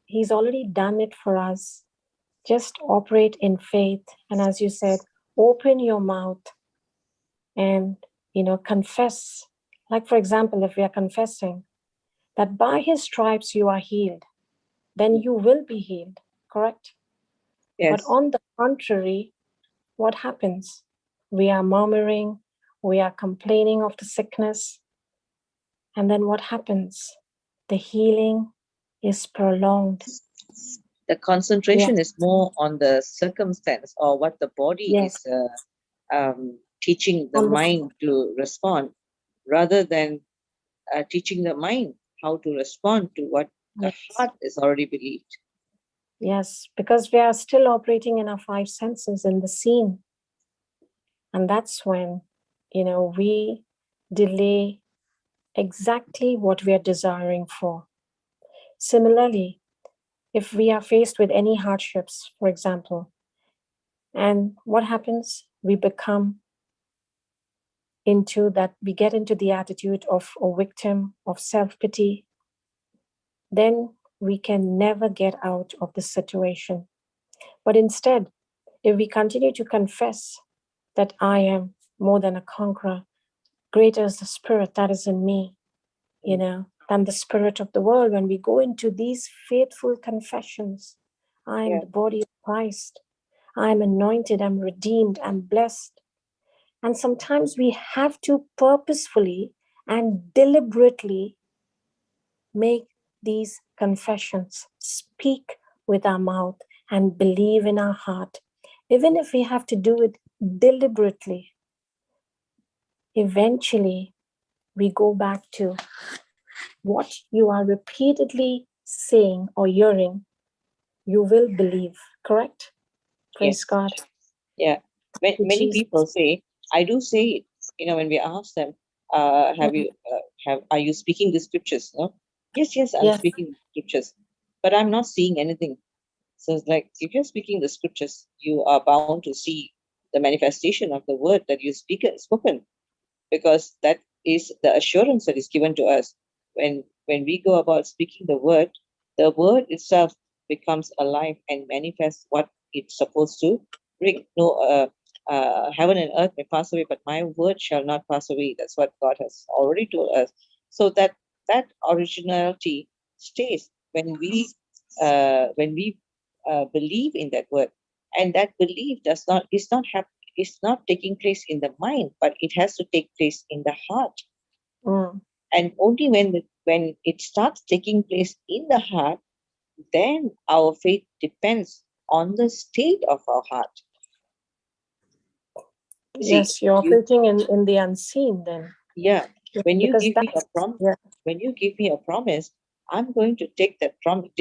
He's already done it for us, just operate in faith. And as you said, open your mouth and, confess. Like, for example, if we are confessing that by His stripes you are healed, then you will be healed, correct? Yes. But on the contrary, what happens? We are murmuring, we are complaining of the sickness, and then what happens? The healing is prolonged. The concentration is more on the circumstance or what the body Yes. is teaching the On the- mind to respond, rather than teaching the mind how to respond to what the Yes. heart is already believed. Yes, because we are still operating in our five senses in the scene. And that's when, we delay exactly what we are desiring for. Similarly, if we are faced with any hardships, for example, and what happens? We get into the attitude of a victim, of self-pity, then we can never get out of the situation. But instead, if we continue to confess that I am more than a conqueror, greater is the spirit that is in me, than the spirit of the world. When we go into these faithful confessions, I am the body of Christ. I am anointed, I'm redeemed, I'm blessed. And sometimes we have to purposefully and deliberately make these confessions, speak with our mouth and believe in our heart. Even if we have to do it deliberately, eventually we go back to what you are repeatedly saying or hearing, you will believe, correct? Praise Yes. God. Yeah. Many Jesus. people say, I do say it, when we ask them, are you speaking the scriptures? No? Yes, I'm Yes. speaking the scriptures, but I'm not seeing anything. So it's like, if you're speaking the scriptures, you are bound to see the manifestation of the word that you spoken, because that is the assurance that is given to us. When we go about speaking the word itself becomes alive and manifests what it's supposed to bring. No, heaven and earth may pass away, but my word shall not pass away. That's what God has already told us. So that originality stays when we believe in that word, and that belief is not taking place in the mind, but it has to take place in the heart. And only when it starts taking place in the heart, then our faith depends on the state of our heart. Yes, you're operating in the unseen then. Yeah. When you Because give me a promise, I'm going to take that promise.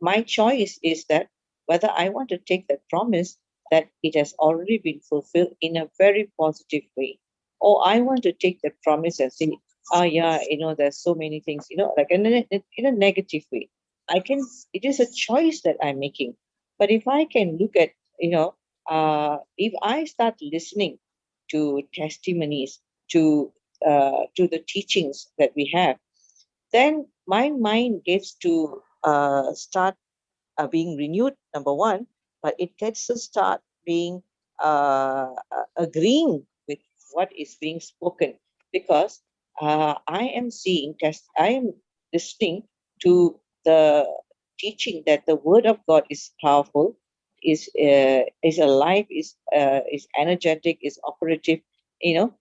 My choice is that whether I want to take that promise that it has already been fulfilled in a very positive way, or I want to take that promise and say, there's so many things, like in a negative way. It is a choice that I'm making. But if I can look at, if I start listening to testimonies, to the teachings that we have, then my mind gets to start being renewed, number one, but it gets to start being agreeing with what is being spoken, because I am listening to the teaching that the word of God is powerful, is alive, is energetic, is operative, and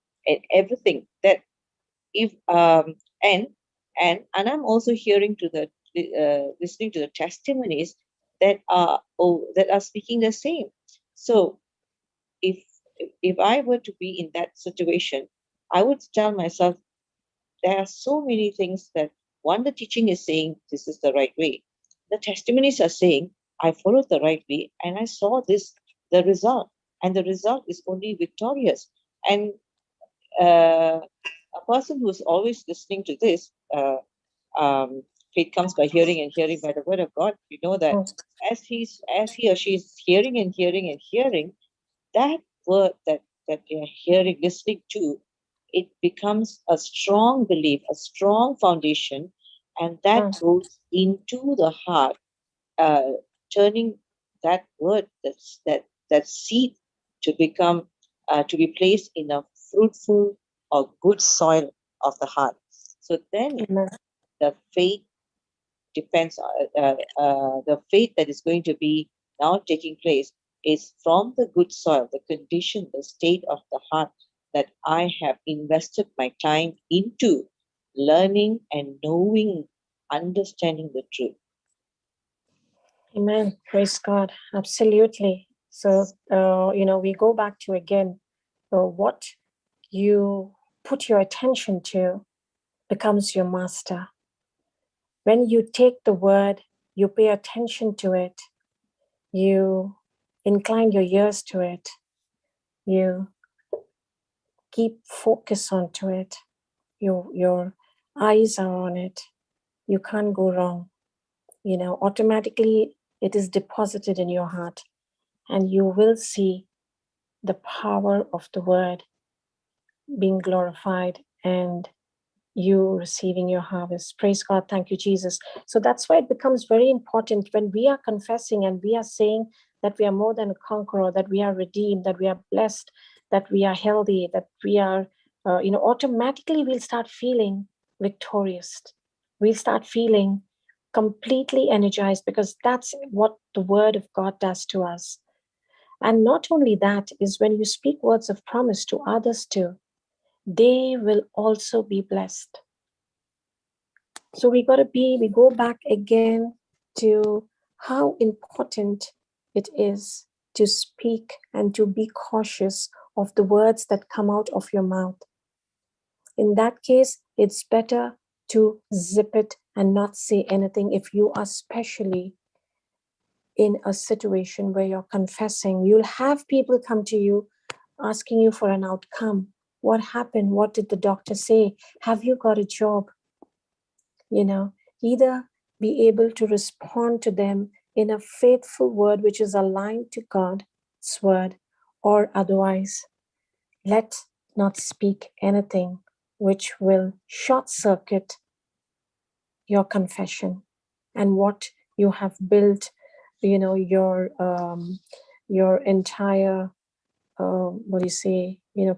everything that if and I'm also hearing to the listening to the testimonies that are speaking the same. So if I were to be in that situation, I would tell myself, there are so many things that, one, the teaching is saying this is the right way, the testimonies are saying I followed the right way and I saw the result, and the result is only victorious. And a person who's always listening to this, faith comes by hearing and hearing by the word of God. You know that as he or she is hearing and hearing and hearing, that word that you're hearing, listening to, it becomes a strong belief, a strong foundation, and that goes into the heart, turning that word, that seed, to become to be placed in a fruitful or good soil of the heart. So then the faith depends on the faith that is going to be now taking place is from the good soil, the condition, the state of the heart that I have invested my time into learning and knowing, understanding the truth. Amen. Praise God. Absolutely. So, we go back to again, what you put your attention to becomes your master. When you take the word, you pay attention to it, you incline your ears to it, you keep focus onto it, your eyes are on it, you can't go wrong. Automatically it is deposited in your heart, and you will see the power of the word being glorified and you receiving your harvest. Praise God. Thank you, Jesus. So that's why it becomes very important when we are confessing and we are saying that we are more than a conqueror, that we are redeemed, that we are blessed, that we are healthy, that we are, automatically we'll start feeling victorious. We'll start feeling completely energized, because that's what the word of God does to us. And not only that, is when you speak words of promise to others too, they will also be blessed. So we go back again to how important it is to speak and to be cautious of the words that come out of your mouth. In that case, it's better to zip it and not say anything. If you are especially in a situation where you're confessing, you'll have people come to you asking you for an outcome. What happened? What did the doctor say? Have you got a job? Either be able to respond to them in a faithful word which is aligned to God's word, or otherwise let not speak anything which will short circuit your confession and what you have built, your entire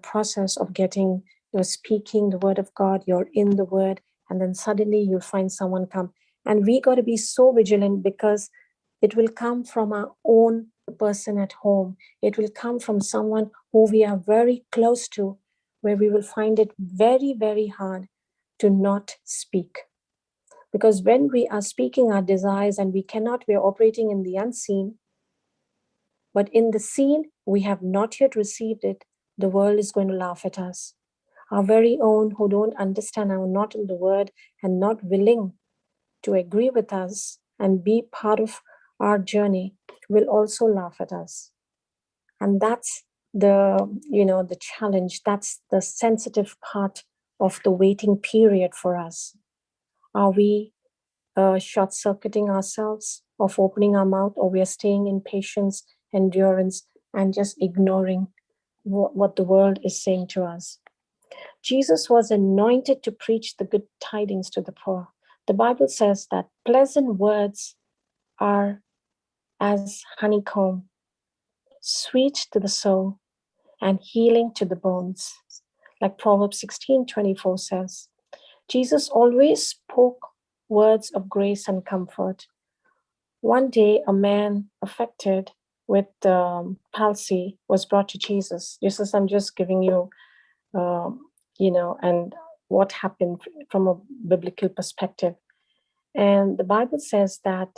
process of getting, you're speaking the word of God, you're in the word, and then suddenly you'll find someone come. And we got to be so vigilant, because it will come from our own person at home. It will come from someone who we are very close to, where we will find it very, very hard to not speak. Because when we are speaking our desires and we are operating in the unseen, but in the seen, we have not yet received it, the world is going to laugh at us. Our very own who don't understand, are not in the word and not willing to agree with us and be part of our journey, will also laugh at us. And that's the challenge. That's the sensitive part of the waiting period for us. Are we short-circuiting ourselves of opening our mouth, or we are staying in patience, endurance, and just ignoring what the world is saying to us? Jesus was anointed to preach the good tidings to the poor. The Bible says that pleasant words are as honeycomb, sweet to the soul and healing to the bones. Like Proverbs 16:24 says, Jesus always spoke words of grace and comfort. One day, a man affected with palsy was brought to Jesus. Jesus, I'm just giving you, and what happened from a biblical perspective. And the Bible says that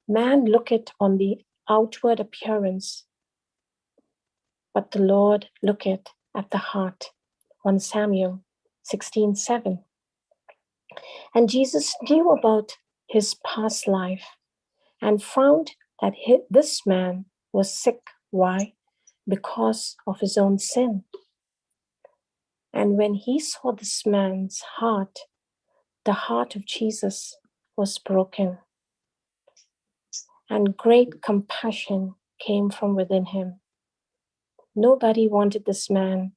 man looketh on the outward appearance, but the Lord looketh at the heart. 1 Samuel 16:7. And Jesus knew about his past life and found that this man was sick. Why? Because of his own sin. And when he saw this man's heart, the heart of Jesus was broken. And great compassion came from within him. Nobody wanted this man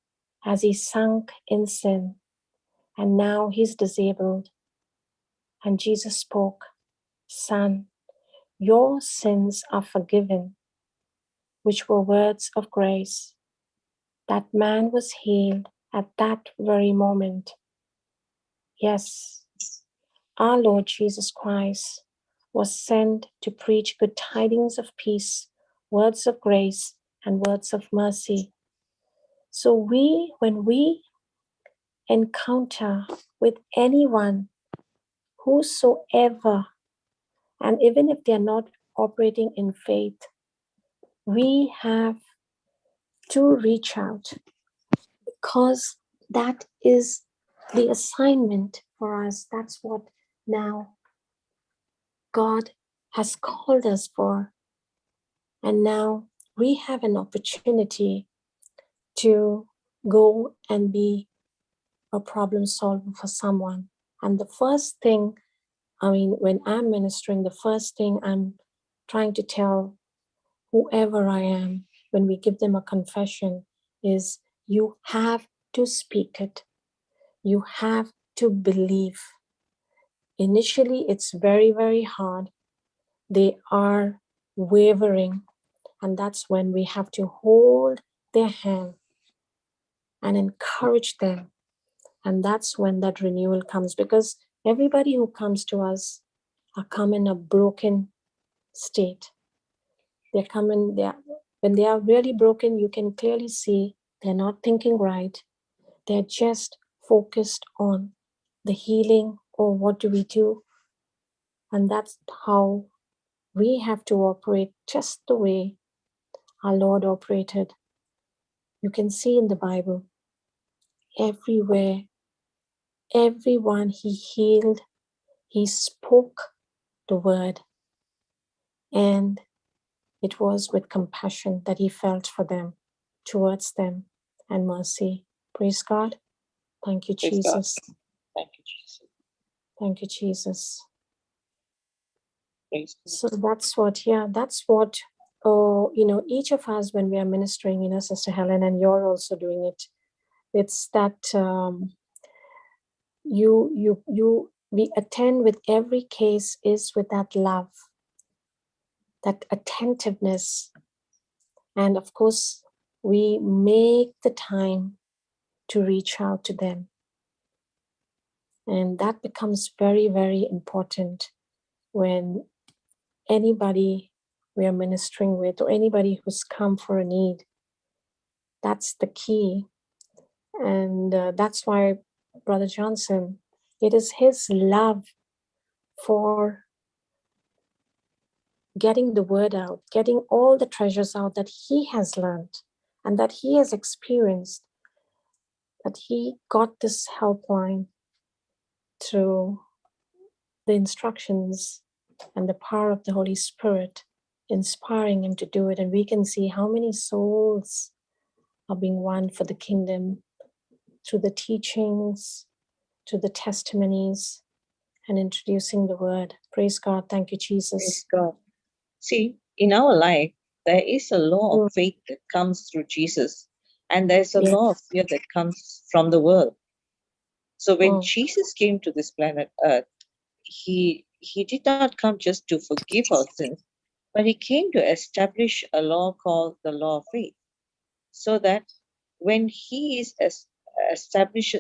as he sunk in sin, and now he's disabled. And Jesus spoke, "Son, your sins are forgiven," which were words of grace. That man was healed at that very moment. Yes, our Lord Jesus Christ was sent to preach good tidings of peace, words of grace, and words of mercy. So when we encounter with anyone, whosoever, and even if they're not operating in faith, we have to reach out, because that is the assignment for us. That's what now God has called us for. And now we have an opportunity to go and be a problem solver for someone. And the first thing, when I'm ministering, the first thing I'm trying to tell whoever I am, when we give them a confession, is you have to speak it. You have to believe. Initially, it's very, very hard. They are wavering, and that's when we have to hold their hand and encourage them. And that's when that renewal comes, because everybody who comes to us come in a broken state. When they are really broken, you can clearly see they're not thinking right. They're just focused on the healing, or what do we do? And that's how we have to operate, just the way our Lord operated. You can see in the Bible, everywhere, everyone he healed, he spoke the word, and it was with compassion that he felt for them, towards them, and mercy. Praise God. Thank you, Praise God. Jesus. Thank you, Jesus. Thank you, Jesus. Praise God. So that's what, each of us, when we are ministering, Sister Helen, and you're also doing it, it's that we attend with every case is with that love, that attentiveness. And of course, we make the time to reach out to them. And that becomes very, very important when anybody we are ministering with, or anybody who's come for a need. That's the key. And that's why, Brother Johnson, it is his love for getting the word out, getting all the treasures out that he has learned and that he has experienced, that he got this helpline through the instructions and the power of the Holy Spirit, inspiring him to do it. And we can see how many souls are being won for the kingdom through the teachings, through the testimonies, and introducing the word. Praise God. Thank you, Jesus. Praise God. See, in our life, there is a law of faith that comes through Jesus, and there's a law of fear that comes from the world. So when Jesus came to this planet Earth, he did not come just to forgive our sins, but he came to establish a law called the law of faith, so that when he establishes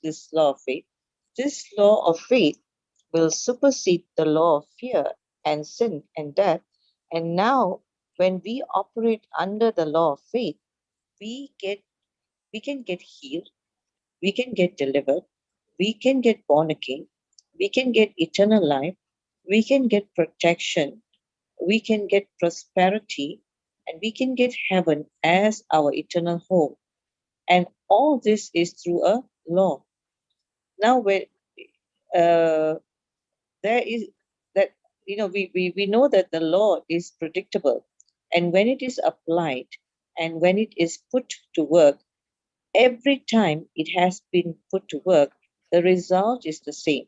this law of faith, this law of faith will supersede the law of fear and sin and death. And now, when we operate under the law of faith, we can get healed, we can get delivered, we can get born again, we can get eternal life, we can get protection, we can get prosperity, and we can get heaven as our eternal home. And all this is through a law. Now, when there is that, we know that the law is predictable, and when it is applied and when it is put to work, every time it has been put to work, the result is the same.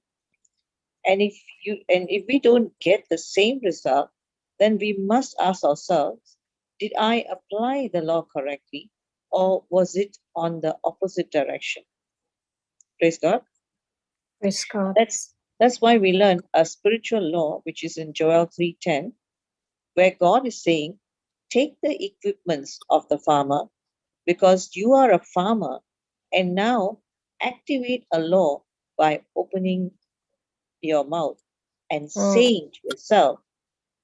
And if we don't get the same result, then we must ask ourselves, did I apply the law correctly, or was it on the opposite direction? Praise God. Praise God. That's why we learn a spiritual law, which is in Joel 3:10, where God is saying, take the equipments of the farmer, because you are a farmer, and now activate a law by opening your mouth and saying to yourself,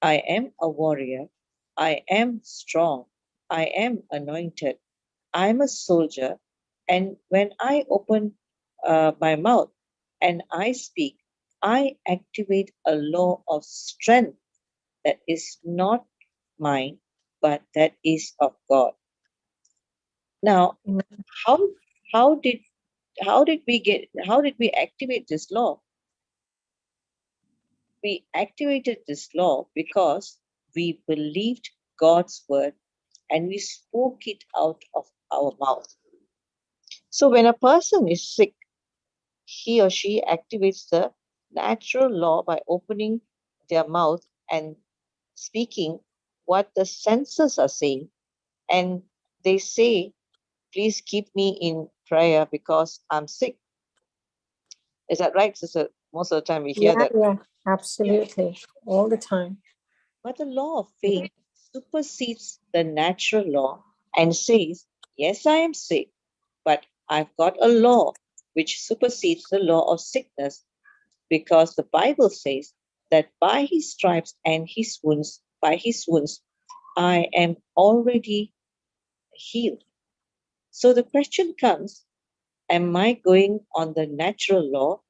I am a warrior, I am strong, I am anointed, I'm a soldier, and when I open my mouth and I speak, I activate a law of strength that is not mine, but that is of God. Now, how did we activate this law? We activated this law because we believed God's word and we spoke it out of our mouth. So when a person is sick, he or she activates the natural law by opening their mouth and speaking what the senses are saying. And they say, please keep me in prayer because I'm sick. Is that right, sister? Most of the time we hear that. Yeah, absolutely. All the time. But the law of faith supersedes the natural law and says, yes, I am sick, but I've got a law which supersedes the law of sickness, because the Bible says that by his stripes and his wounds, I am already healed. So the question comes, am I going on the natural law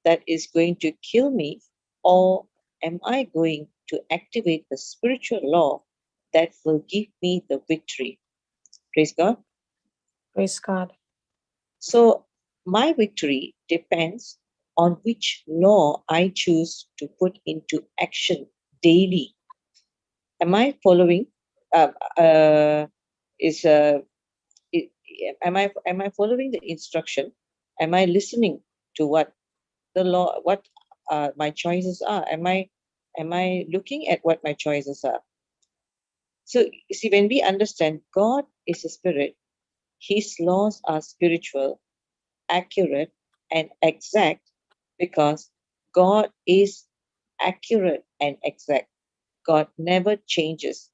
that is going to kill me, or am I going to activate the spiritual law that will give me the victory? Praise God. Praise God. So my victory depends on which law I choose to put into action daily. Am I following? Am I following the instruction? Am I listening to what the law, what my choices are? Am I looking at what my choices are? So you see, when we understand God is a spirit, his laws are spiritual, accurate, and exact, because God is accurate and exact. God never changes.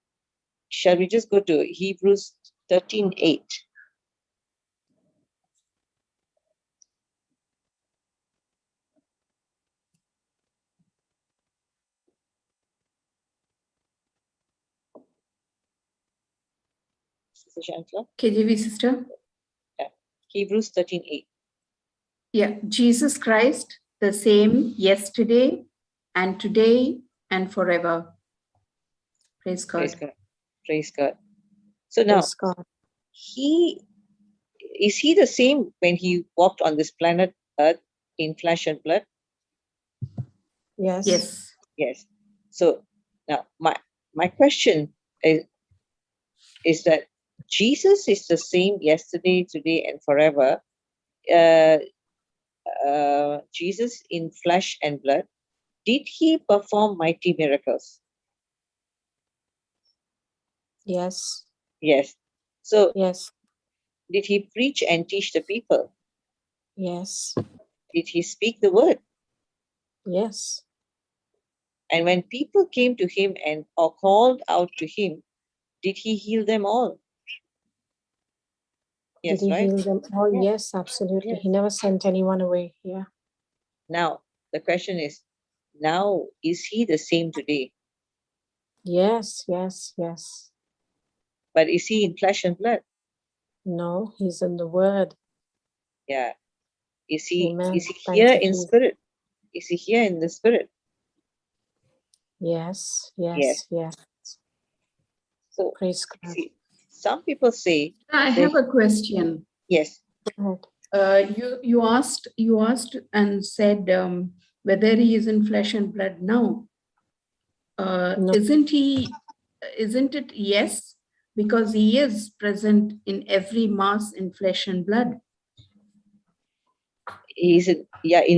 Shall we just go to Hebrews 13:8? Sister Shantla? KJV sister. Yeah. Hebrews 13:8. Yeah, Jesus Christ, the same yesterday and today and forever. Praise God. Praise God. Praise God. So now, Praise God. is he the same when he walked on this planet Earth in flesh and blood? Yes. Yes. Yes. So now my question is that Jesus is the same yesterday, today, and forever. Jesus in flesh and blood. Did he perform mighty miracles? Yes. Yes. So Yes. did he preach and teach the people? Yes. Did he speak the word? Yes. And when people came to him and or called out to him, did he heal them all? Yes, Did he right? heal them all? Yeah. Yes, absolutely. Yes. He never sent anyone away. Yeah. Now, the question is, now, is he the same today? Yes, yes, yes. But is he in flesh and blood? No, he's in the word. Yeah. Is he Amen. Thank here you, in Jesus. spirit? Is he here in the spirit? Yes, Yes. yes, yes. So, Praise God. see, some people say, I have a question. yes, Go ahead. You asked and said whether he is in flesh and blood now. No. Isn't it yes? Because he is present in every mass in flesh and blood. he's in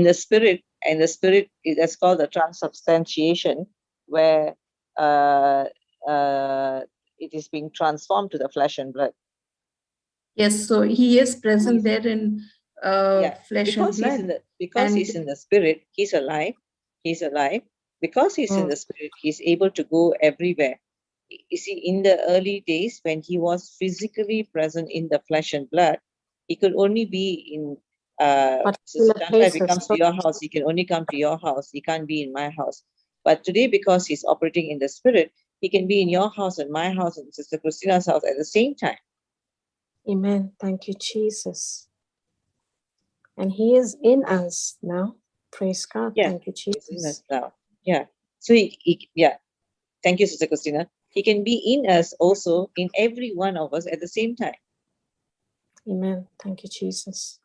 the spirit, and the spirit that's called the transubstantiation, where it is being transformed to the flesh and blood. Yes, so he is present there in flesh and blood. Because he's in the spirit, he's alive. Because he's in the spirit, he's able to go everywhere. You see, in the early days when he was physically present in the flesh and blood, he could only be in Sister Particular Chandra, if he places. comes to your house, he can only come to your house. He can't be in my house. But today, because he's operating in the spirit, he can be in your house and my house and Sister Christina's house at the same time. Amen. Thank you, Jesus. And he is in us now. Praise God. Yeah, Thank you, he's in Jesus. us now. Yeah. So yeah. Thank you, Sister Christina. He can be in us also, in every one of us at the same time. Amen. Thank you, Jesus.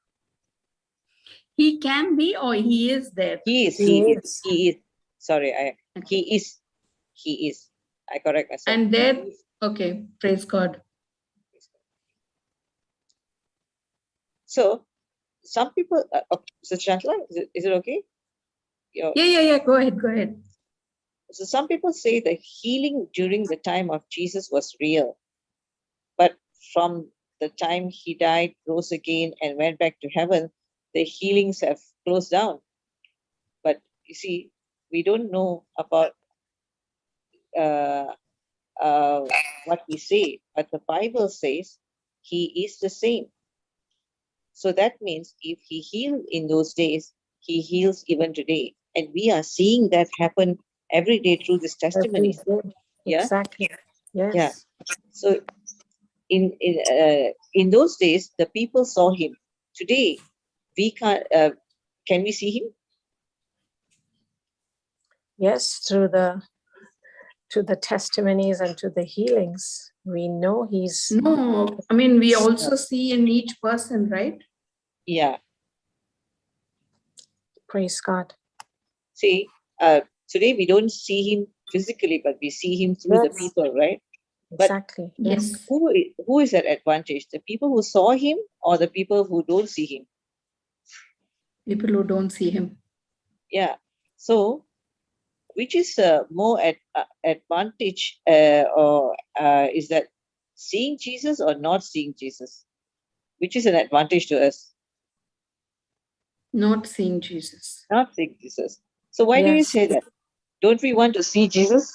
He can be, or he is there. He is. Sorry, he is. I correct myself. And there, okay, praise God. So some people, Sister Chandra, is it okay? Yeah. Go ahead. So some people say the healing during the time of Jesus was real, but from the time he died, rose again, and went back to heaven, the healings have closed down. But you see, we don't know about what we say, but the Bible says he is the same. So that means if he healed in those days, he heals even today. And we are seeing that happen every day through this testimony. Every day. Yeah? Exactly. Yes. Yeah. So in those days, the people saw him. Today, we can't. Can we see him? Yes, through the testimonies and to the healings, we know he's. No, I mean, we also see in each person, right? Yeah. Praise God. See, today we don't see him physically, but we see him through the Yes. people, right? Exactly. Yes. Who is at advantage? The people who saw him or the people who don't see him? People who don't see him. Yeah. So, which is more advantage, or is that seeing Jesus or not seeing Jesus? Which is an advantage to us? Not seeing Jesus. Not seeing Jesus. So why do you Yes. say that? Don't we want to see Jesus?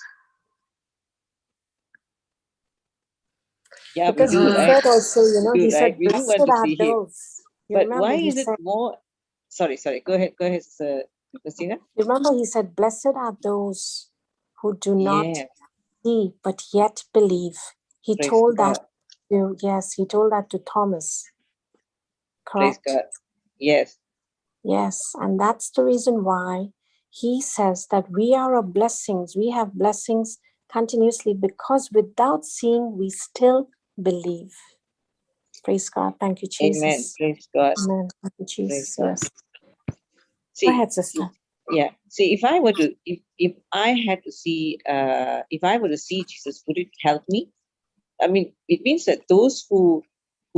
Yeah, Because we do, he right? said also, We he do, said, right? We do blessed want to are see him. those. You But remember why he is it said, more? Sorry. Go ahead, Christina. remember he said, blessed are those who do not Yeah, see, but yet believe. He praise told God. that he told that to Thomas. Praise Correct? God. Yes. Yes, and that's the reason why he says that we are a blessings. We have blessings continuously because without seeing, we still believe. Praise God. Thank you, Jesus. Amen. Praise God. Amen. Thank you, Praise Jesus. God. Yes. See, Go ahead, sister. yeah. See, if I were to, if I had to see, if I were to see Jesus, would it help me? I mean, it means that those who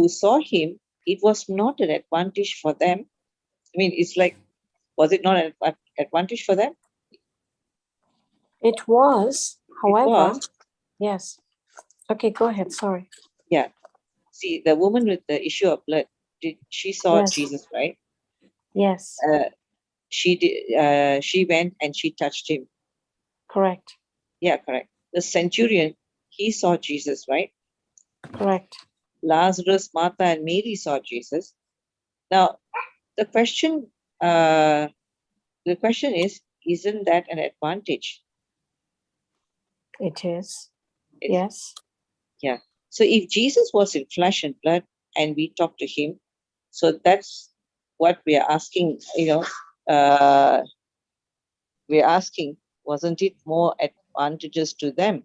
saw him, it was not an advantage for them. I mean, it's like, was it not an advantage for them? It was, however, was. yes. Okay, go ahead. Sorry. Yeah. See, the woman with the issue of blood, she saw Yes. Jesus, right? Yes. She did. She went and she touched him. Correct. Yeah, correct. The centurion, he saw Jesus, right? Correct. Lazarus, Martha, and Mary saw Jesus. Now, the question is, isn't that an advantage? It is. Yes. Yeah. So if Jesus was in flesh and blood and we talk to him, so that's what we are asking, we're asking, wasn't it more advantageous to them?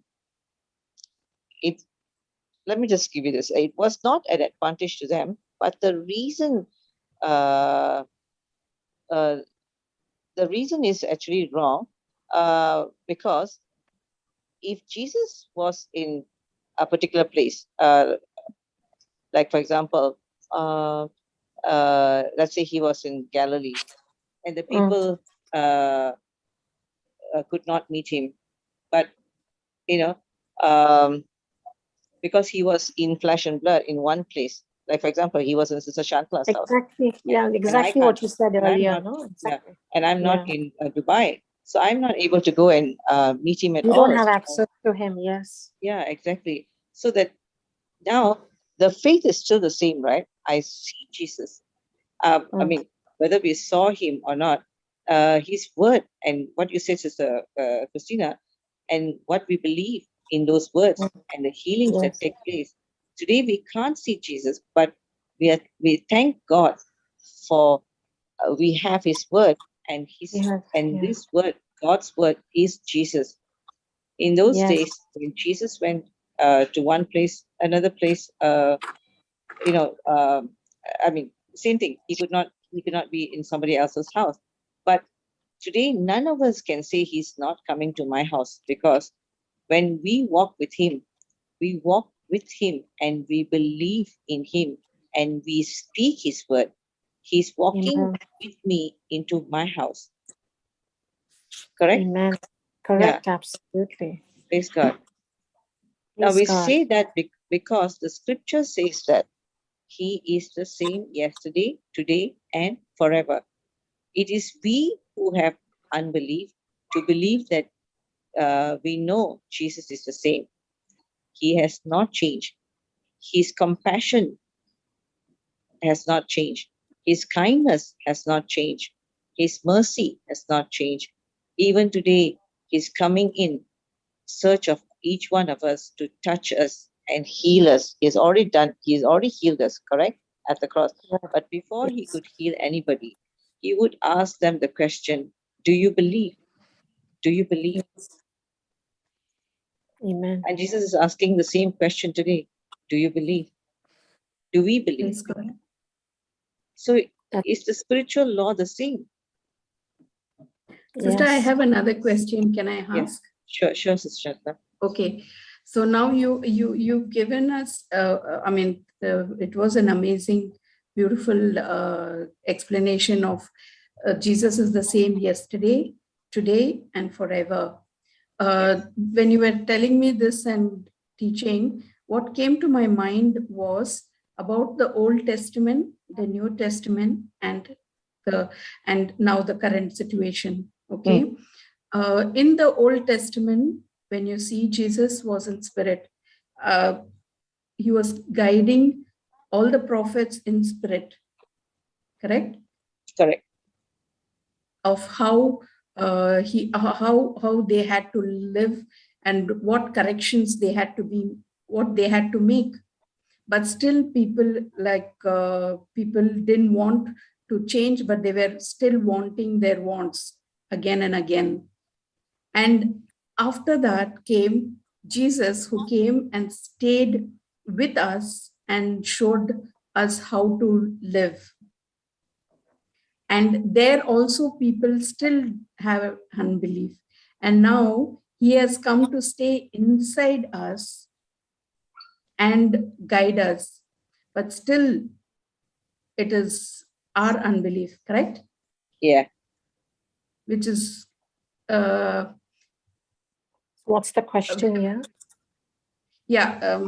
Let me just give you this. It was not an advantage to them, but the reason is actually wrong, because if Jesus was in a particular place, like for example, let's say he was in Galilee, and the people could not meet him, but because he was in flesh and blood in one place. Like for example, he was in Sister Shantla's house. Exactly. Yeah, exactly what you said earlier. No, exactly. And I'm not in Dubai, so I'm not able to go and meet him at all. You don't have access to him. Yes. Yeah, exactly. So that now the faith is still the same, right? I see Jesus, I mean, whether we saw him or not, his word and what you said, Sister Christina, and what we believe in those words and the healings that take place. Today we can't see Jesus, but we thank God for we have His word, and this word, God's word, is Jesus. In those days, when Jesus went to one place, another place, you know, I mean, same thing. He could not be in somebody else's house. But today, none of us can say he's not coming to my house, because when we walk with him and we believe in him and we speak his word. He's walking with me into my house. Correct? Amen. Correct, absolutely. Praise God. Now we say that because the scripture says that he is the same yesterday, today, and forever. It is we who have unbelief to believe that we know Jesus is the same. He has not changed. His compassion has not changed. His kindness has not changed. His mercy has not changed. Even today, he's coming in search of each one of us to touch us and heal us. He's already healed us, correct? At the cross. But before he could heal anybody, he would ask them the question, do you believe? Do you believe? Amen. And Jesus is asking the same question today. Do you believe? Do we believe? So is the spiritual law the same? Sister, I have another question. Can I ask? Yes. Sure, Sister Shanta. Okay. So now you've given us, I mean, it was an amazing, beautiful explanation of Jesus is the same yesterday, today, and forever. When you were telling me this and teaching, what came to my mind was about the Old Testament, the New Testament, and now the current situation. Okay. In the Old Testament, when you see Jesus was in spirit, he was guiding all the prophets in spirit, correct? Correct. Of how how they had to live and what corrections they had to be, what they had to make. But still people didn't want to change, but they were still wanting their wants again and again. And after that came Jesus, who came and stayed with us and showed us how to live. And there also people still have unbelief. And now he has come to stay inside us and guide us. But still it is our unbelief, correct? Yeah. Which is what's the question here? Yeah,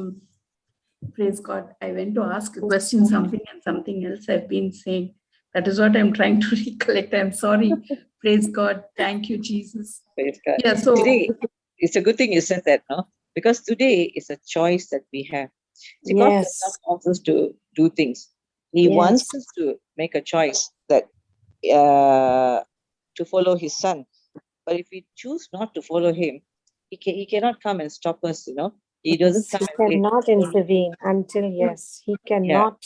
praise God. I went to ask a question, something and something else I've been saying. That is what I'm trying to recollect. I'm sorry. Praise God. Thank you, Jesus. Praise God. Yeah, so today, it's a good thing you said that, no? Because today is a choice that we have. See, God does not want us to do things. He wants us to make a choice that to follow his son. But if we choose not to follow him, he cannot come and stop us, you know. He doesn't come He cannot intervene until, he cannot,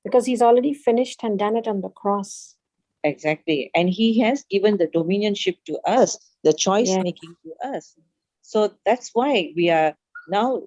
because he's already finished and done it on the cross. Exactly. And he has given the dominionship to us, the choice making to us. So that's why we are now,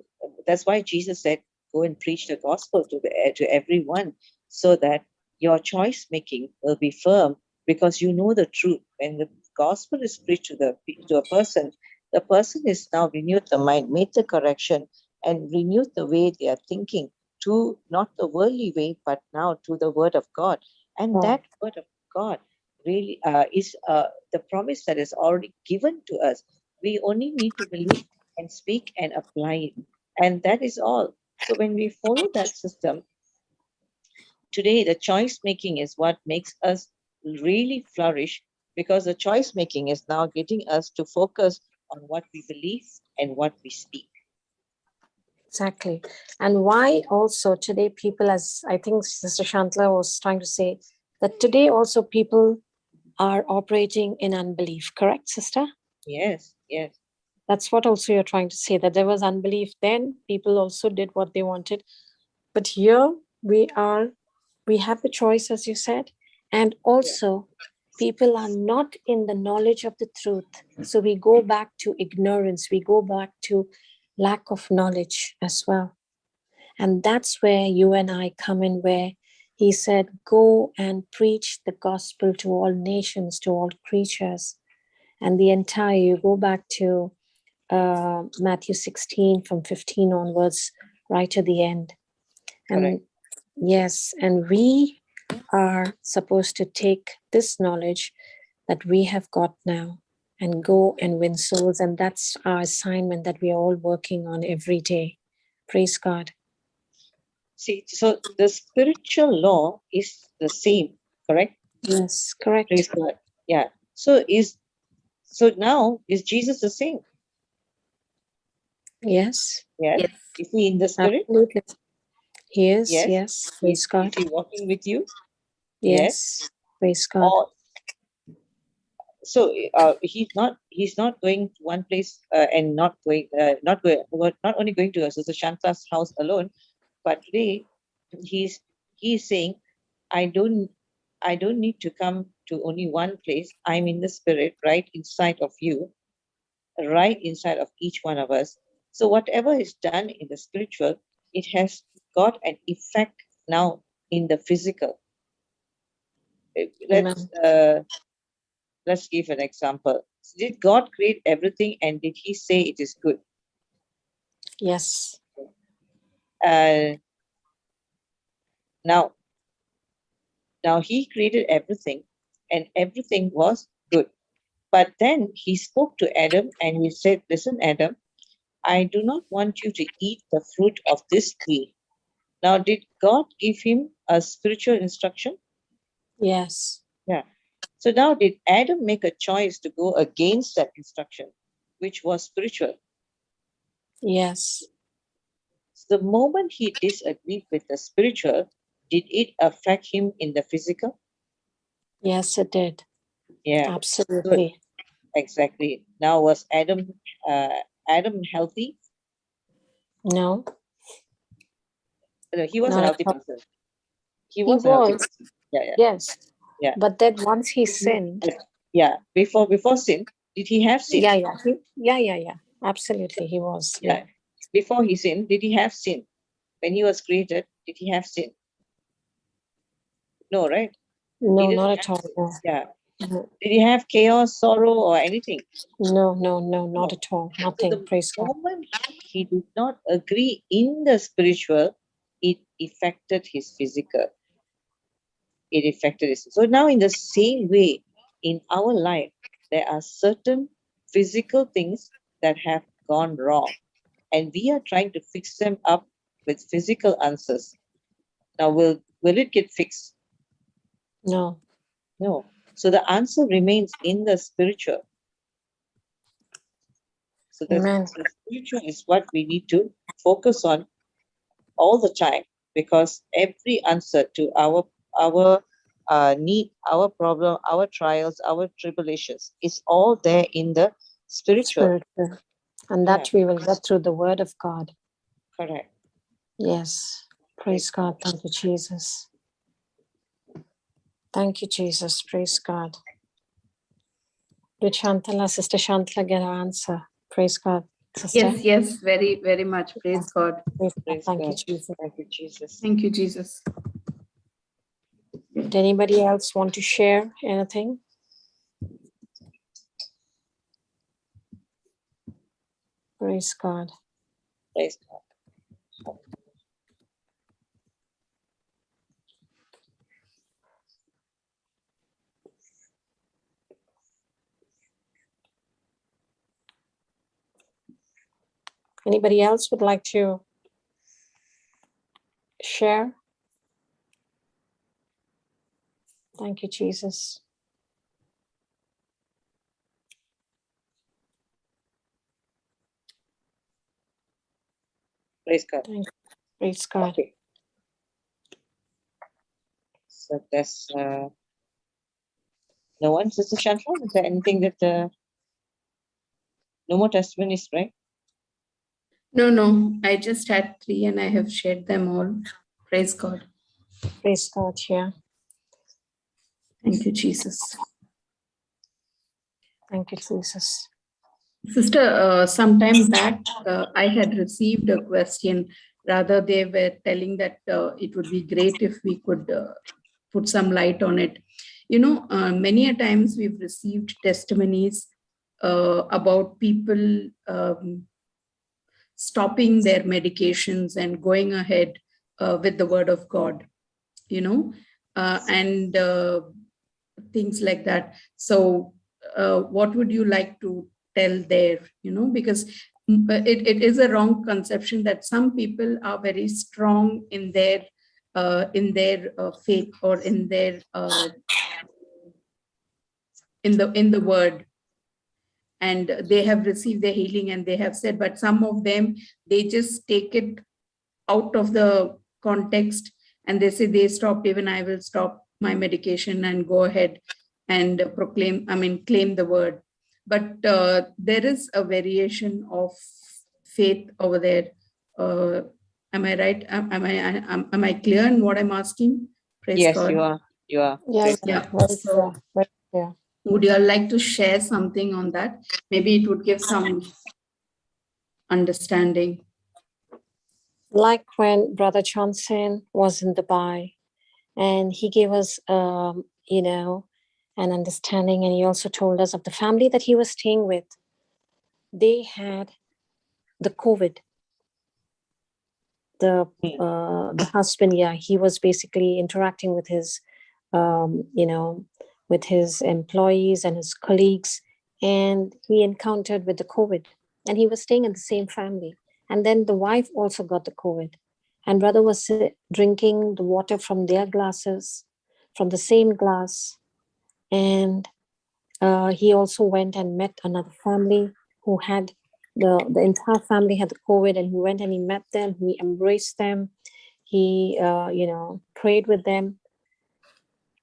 that's why Jesus said, go and preach the gospel to everyone, so that your choice making will be firm, because you know the truth. When the gospel is preached to a person, the person is now renewed the mind, made the correction, and renewed the way they are thinking to not the worldly way, but now to the word of God. And that word of God really is the promise that is already given to us. We only need to believe and speak and apply it. And that is all. So when we follow that system, today the choice making is what makes us really flourish, because the choice making is now getting us to focus on what we believe and what we speak. Exactly. And why also today people, as I think Sister Shantla was trying to say, that today also people are operating in unbelief, correct, sister? Yes, yes. That's what also you're trying to say, that there was unbelief then, people also did what they wanted. But here we have the choice, as you said, and also people are not in the knowledge of the truth. So we go back to ignorance, we go back to lack of knowledge as well. And that's where you and I come in, where he said, go and preach the gospel to all nations, to all creatures. And the entire, you go back to Matthew 16 from 15 onwards, right to the end. And Correct. yes, and we are supposed to take this knowledge that we have got now and go and win souls. And that's our assignment that we are all working on every day. Praise God. See, so the spiritual law is the same, correct? Yes, correct. Praise God. Yeah. So now is Jesus the same? Yes, Yes. Yes. Is he in the spirit? absolutely. He is, Yes. yes. Praise Is God. he walking with you? Yes, praise God. Or so he's not going to one place and not only going to Sister Shanta's house alone, but today he's saying, I don't need to come to only one place. I'm in the spirit right inside of you, right inside of each one of us. So whatever is done in the spiritual, it has got an effect now in the physical. Let's give an example. Did God create everything and did he say it is good? Yes. Now he created everything and everything was good. But then he spoke to Adam and he said, listen, Adam, I do not want you to eat the fruit of this tree. Now, did God give him a spiritual instruction? Yes. Yeah. So now did Adam make a choice to go against that instruction, which was spiritual? Yes. So the moment he disagreed with the spiritual, did it affect him in the physical? Yes, it did. Yeah. Absolutely. So, exactly. Now was Adam healthy? No. No, he was a Not healthy at all. person. He He was a healthy was. person. Yeah. Yes. Yeah. But then once he sinned. Yeah. Before sin, did he have sin? Yeah. Absolutely, he was. Yeah. Before he sinned, did he have sin? When he was created, did he have sin? No, right? No, not at all. No. Yeah. No. Did he have chaos, sorrow, or anything? No, not at all. Nothing. So the Praise God. moment he did not agree in the spiritual, it affected his physical. It affected his. So now, in the same way, in our life, there are certain physical things that have gone wrong, and we are trying to fix them up with physical answers. Now, will it get fixed? No. No. So the answer remains in the spiritual. So the spiritual is what we need to focus on all the time, because every answer to our need, our problem, our trials, our tribulations is all there in the spiritual. And that we will get through the word of God. Correct. Yes. Praise God. Thank you, Jesus. Thank you, Jesus. Praise God. Did Sister Shantala get her answer? Praise God. Sister? Yes, very, very much. Praise God. Praise Thank God. you, Jesus. Thank you, Jesus. Thank you, Jesus. Did anybody else want to share anything? Praise God. Praise God. Anybody else would like to share? Thank you, Jesus. Praise God. Praise God. Okay. So that's no one. Sister Shanta, is there anything that no more testimonies, right? No, I just had 3 and I have shared them all. Praise God. Praise God. Yeah. Thank you, Jesus. Thank you, Jesus. Sister, sometime back, I had received a question. Rather, they were telling that it would be great if we could put some light on it. Many a times we've received testimonies about people stopping their medications and going ahead with the word of God, and things like that. So what would you like to tell there, because it is a wrong conception that some people are very strong in their faith or in their in the word, and they have received the healing and they have said, but some of them, they just take it out of the context and they say they stopped, even I will stop my medication and go ahead and claim the word. But there is a variation of faith over there. Am I right? Am I clear in what I'm asking? Praise Yes, God. you are. You are. Yeah. Yeah. Very So clear, very clear. would you all like to share something on that? Maybe it would give some understanding. Like when Brother Johnson was in Dubai, and he gave us, an understanding, and he also told us of the family that he was staying with. They had the COVID. The husband, he was basically interacting with his, with his employees and his colleagues, and he encountered with the COVID, and he was staying in the same family. And then the wife also got the COVID, and brother was drinking the water from their glasses, from the same glass. And he also went and met another family who had the entire family had the COVID, and he went and he met them, he embraced them, he prayed with them,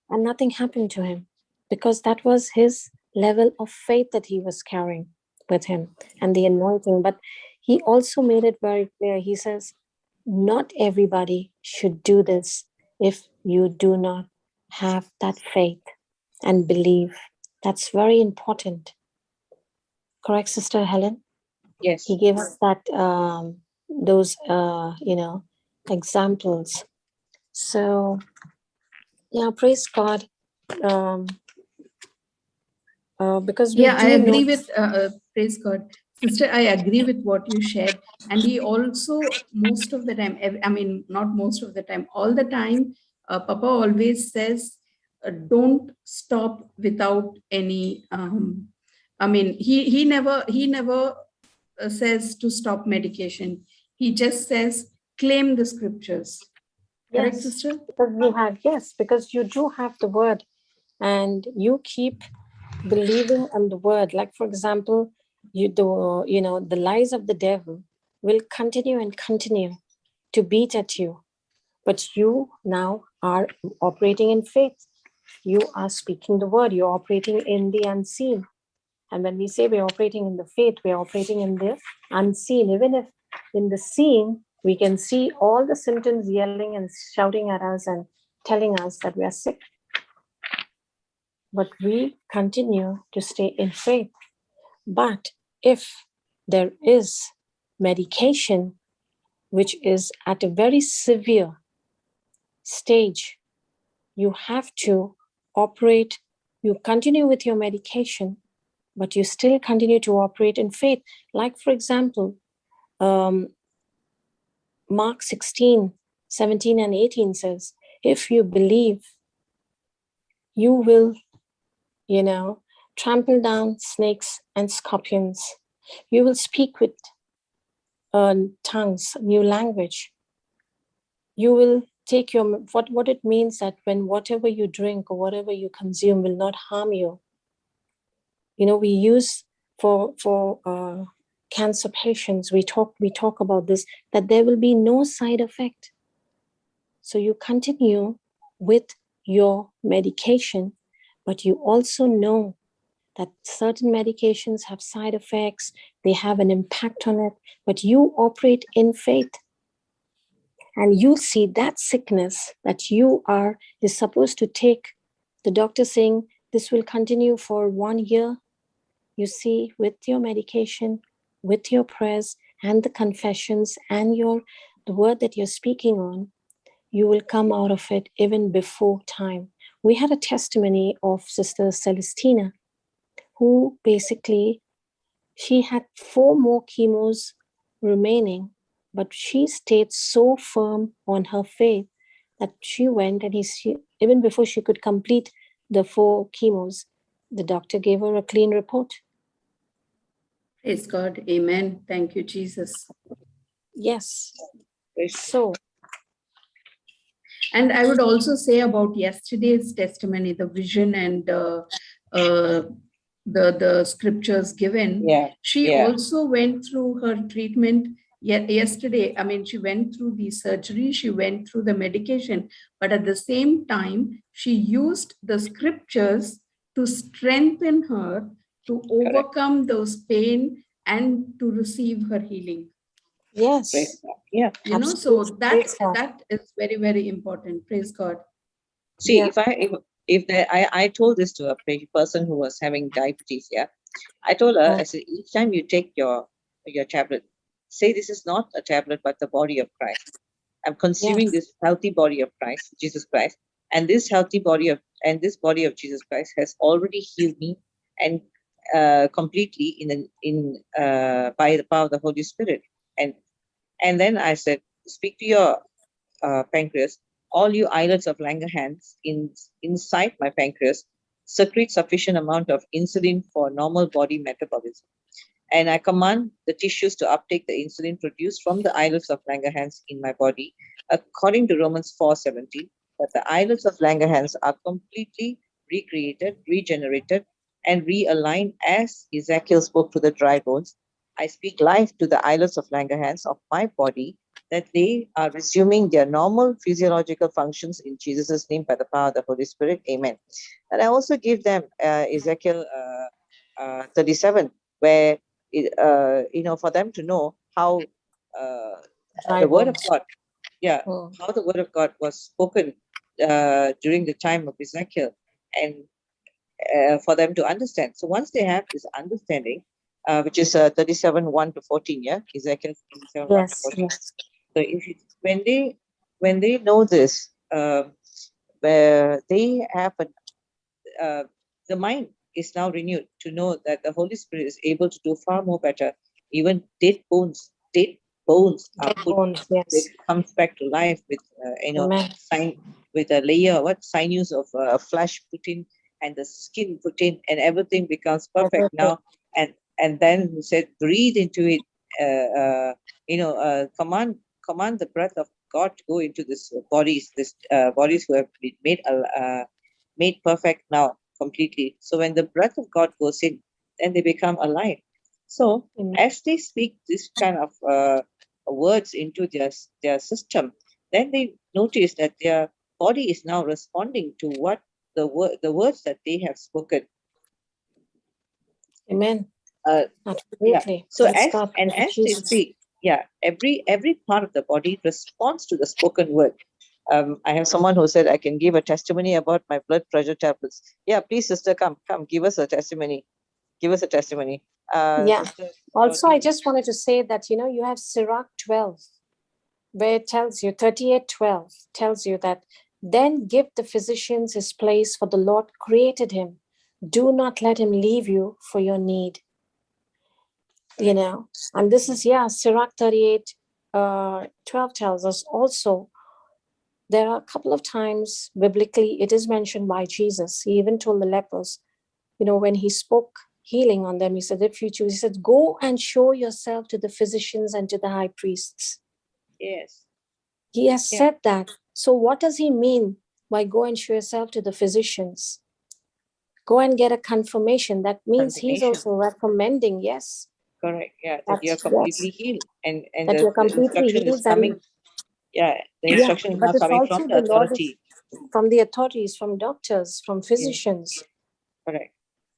and nothing happened to him, because that was his level of faith that he was carrying with him and the anointing. But he also made it very clear. He says, not everybody should do this if you do not have that faith and believe. That's very important. Correct, Sister Helen? Yes. He gave us that those examples. So yeah, praise God. Because we I agree know, with praise God, sister. I agree with what you shared, and he also, most of the time, not most of the time, all the time, Papa always says, don't stop without any. He never says to stop medication. He just says claim the scriptures. Correct, yes, sister? because you do have the word, and you keep believing on the word. Like, for example, the lies of the devil will continue and continue to beat at you, but you now are operating in faith. You are speaking the word. You're operating in the unseen. And when we say we're operating in the faith, we're operating in the unseen. Even if in the seen, we can see all the symptoms yelling and shouting at us and telling us that we are sick. But we continue to stay in faith. But if there is medication, which is at a very severe stage, you have to operate, you continue with your medication, but you still continue to operate in faith. Like, for example, Mark 16, 17 and 18 says, if you believe, you will, trample down snakes and scorpions. You will speak with tongues, new language. You will take what it means that when whatever you drink or whatever you consume will not harm you. We use for cancer patients, we talk about this, that there will be no side effect. So you continue with your medication, but you also know that certain medications have side effects, they have an impact on it, but you operate in faith. And you see that sickness that you is supposed to take, the doctor saying this will continue for 1 year. You see, with your medication, with your prayers and the confessions and the word that you're speaking on, you will come out of it even before time. We had a testimony of Sister Celestina, who basically, she had 4 more chemos remaining, but she stayed so firm on her faith that she went and even before she could complete the 4 chemos, the doctor gave her a clean report. Praise God. Amen. Thank you, Jesus. Yes. So, and I would also say about yesterday's testimony, the vision and the scriptures given. yeah, She also went through her treatment yesterday. I mean, she went through the surgery, she went through the medication, but at the same time, she used the scriptures to strengthen her to overcome those pain and to receive her healing. Yes. Yeah. You know, so that is very, very important. Praise God. See, I told this to a person who was having diabetes. Yeah, I told her, I said, each time you take your tablet, say this is not a tablet but the body of Christ. I'm consuming this healthy body of Christ, Jesus Christ, and this healthy body of Jesus Christ has already healed me and completely by the power of the Holy Spirit. And then I said, speak to your pancreas. All you islets of Langerhans inside my pancreas secrete sufficient amount of insulin for normal body metabolism. And I command the tissues to uptake the insulin produced from the islets of Langerhans in my body, according to Romans 4:17, that the islets of Langerhans are completely recreated, regenerated, and realigned as Ezekiel spoke to the dry bones. I speak life to the islets of Langerhans of my body, that they are resuming their normal physiological functions in Jesus' name by the power of the Holy Spirit. Amen. And I also give them Ezekiel 37, where for them to know how the word of God, how the word of God was spoken during the time of Ezekiel, and for them to understand. So once they have this understanding, which is 37:1-14, Ezekiel 37:1-14. Yes. So when they know this, where they have the mind is now renewed to know that the Holy Spirit is able to do far more better. Even dead bones are put. It comes back to life with with a layer, sinews of flesh put in, and the skin put in, and everything becomes perfect now. And then he said, breathe into it. Command the breath of God to go into this bodies who have been made perfect now completely. So when the breath of God goes in, then they become alive. So as they speak this kind of words into their system, then they notice that their body is now responding to what the words that they have spoken. Amen. Absolutely. So as they speak, every part of the body responds to the spoken word. I have someone who said, I can give a testimony about my blood pressure tablets. Yeah, please, sister, come, give us a testimony. Give us a testimony. Sister, also, I just wanted to say that, you have Sirach 12, where it tells you, 38:12 tells you that, then give the physicians his place, for the Lord created him. Do not let him leave you for your need. And this is, Sirach 38:12 tells us also. There are a couple of times biblically it is mentioned by Jesus. He even told the lepers, when he spoke healing on them, he said, if you choose, he said, go and show yourself to the physicians and to the high priests. Yes. He has said that. So what does he mean by go and show yourself to the physicians? Go and get a confirmation. That means he's also recommending, yes. Correct. Yeah, that you're completely healed. And that the instruction is coming. The instruction is not coming from the authority. from the authorities, from doctors, from physicians. Correct.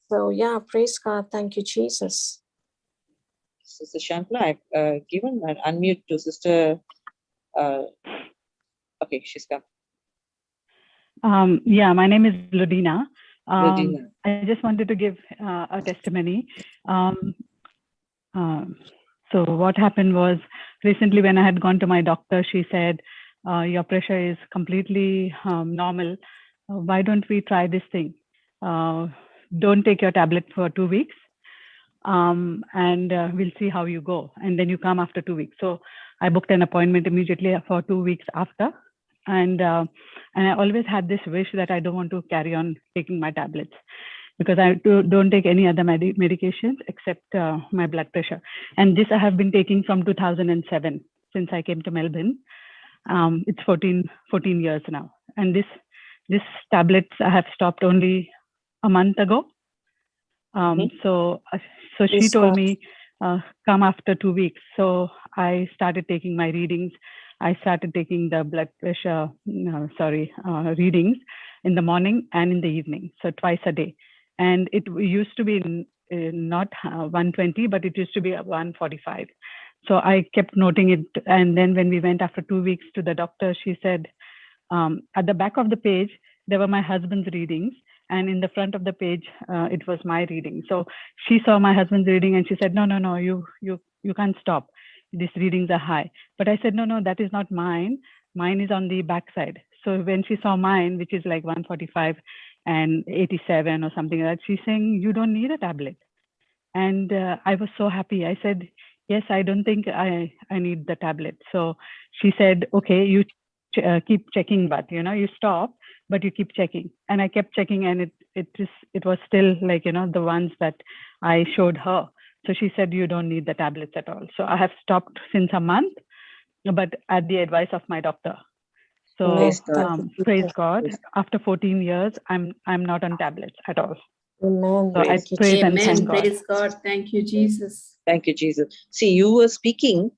So yeah, praise God. Thank you, Jesus. Sister Shantala, I've given an unmute to Sister. Okay, she's come. Yeah, my name is Ludina. Ludina. I just wanted to give a testimony. So what happened was, recently when I had gone to my doctor, she said, your pressure is completely normal. Why don't we try this thing? Don't take your tablet for 2 weeks, and we'll see how you go. And then you come after 2 weeks. So I booked an appointment immediately for 2 weeks after. And I always had this wish that I don't want to carry on taking my tablets, because I don't take any other medications except my blood pressure. And this I have been taking from 2007, since I came to Melbourne. It's 14 years now. And this tablets I have stopped only a month ago. So she told me, come after 2 weeks. So I started taking my readings. I started taking the blood pressure, readings in the morning and in the evening. So twice a day. And it used to be not 120, but it used to be 145. So I kept noting it. And then when we went after 2 weeks to the doctor, she said, at the back of the page, there were my husband's readings. And in the front of the page, it was my reading. So she saw my husband's reading and she said, no, you can't stop. These readings are high. But I said, no, that is not mine. Mine is on the backside. So when she saw mine, which is like 145 and 87 or something like that, she's saying, you don't need a tablet. And I was so happy. I said, yes, I don't think I need the tablet. So she said, okay, you keep checking, but you stop, but you keep checking. And I kept checking, and it was still like, the ones that I showed her. So she said, you don't need the tablets at all. So I have stopped since a month, but at the advice of my doctor. So praise God. After 14 years, I'm not on tablets at all. Amen. So I praise and thank God. Praise God. Thank you, Jesus. Thank you, Jesus. See, you were speaking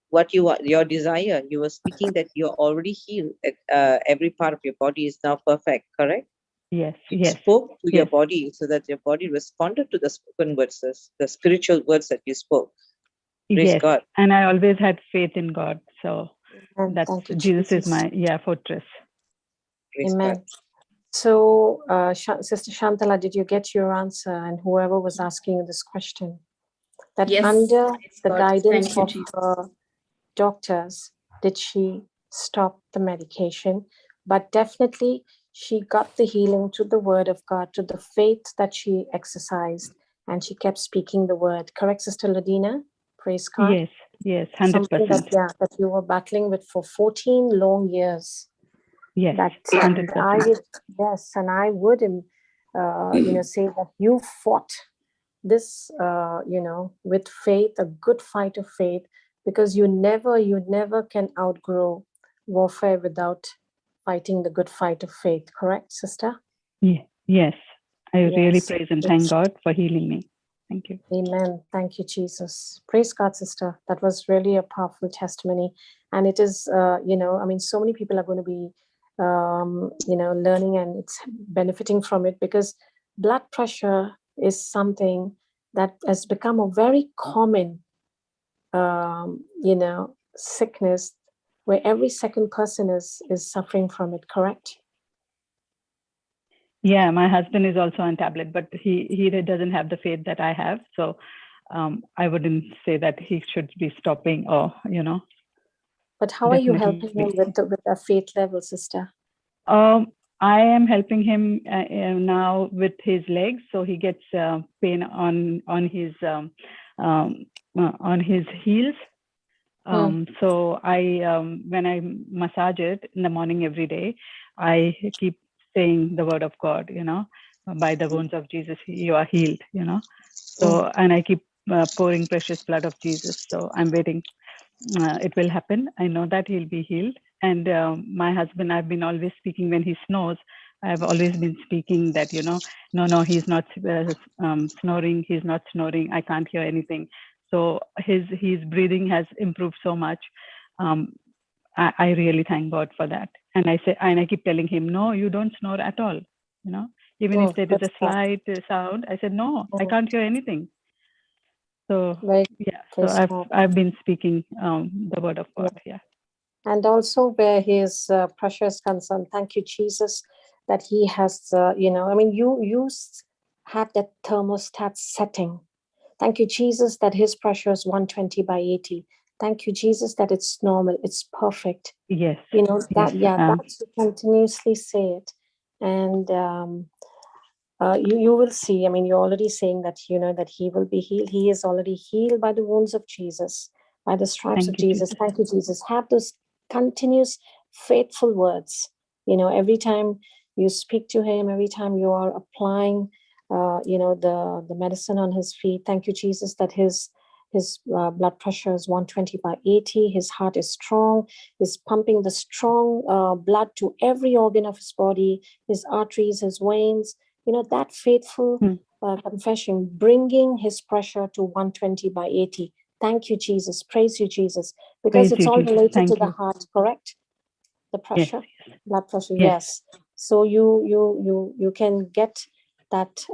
what you are, your desire. You were speaking that you're already healed. Every part of your body is now perfect, correct? Yes, you yes. spoke to your body so that your body responded to the spoken words, the spiritual words that you spoke. Praise God. And I always had faith in God. So that's Jesus is my fortress. Praise Amen. God. So, Sister Shantala, did you get your answer? And whoever was asking you this question, that under the guidance of her doctors, did she stop the medication? But definitely, she got the healing through the word of God, through the faith that she exercised, and she kept speaking the word. Correct, Sister Ladina? Praise God. Yes, 100%. That you were battling with for 14 long years. Yes, that 100%. I would say that you fought this with faith, a good fight of faith, because you never can outgrow warfare without fighting the good fight of faith. Correct, sister? Yes, I really praise and thank God for healing me. Thank you. Amen. Thank you, Jesus. Praise God, sister. That was really a powerful testimony. And it is, so many people are going to be learning and it's benefiting from it, because blood pressure is something that has become a very common, sickness where every second person is suffering from it. Correct? Yeah, my husband is also on tablet, but he doesn't have the faith that I have. So I wouldn't say that he should be stopping or, But how are you helping him with the faith level, sister? I am helping him now with his legs. So he gets pain on his heels. So I, when I massage it in the morning every day, I keep saying the word of God, by the wounds of Jesus, you are healed, So, and I keep pouring precious blood of Jesus. So I'm waiting. It will happen. I know that he'll be healed. And my husband, I've been always speaking when he snores. I've always been speaking that, no, he's not snoring. He's not snoring. I can't hear anything. So his breathing has improved so much. I really thank God for that. And I keep telling him, no, you don't snore at all. Even if there is a slight sound, I said, no, I can't hear anything. So so I've been speaking the word of God. Yeah. And also where his pressure is concerned, thank you, Jesus, that he has, you have that thermostat setting. Thank you, Jesus, that his pressure is 120/80. Thank you, Jesus, that it's normal, it's perfect. Yes. That to continuously say it. And you will see, you're already saying that, that he will be healed. He is already healed by the wounds of Jesus, by the stripes of Jesus. Thank you, Jesus. Have those continuous faithful words. Every time you speak to him, every time you are applying, the medicine on his feet. Thank you, Jesus, that his blood pressure is 120/80. His heart is strong. He's pumping the strong blood to every organ of his body, his arteries, his veins. That faithful confession, bringing his pressure to 120/80. Thank you, Jesus. Praise you, Jesus. Because it's all related to the heart, correct? The pressure, blood pressure. Yes. So you can get that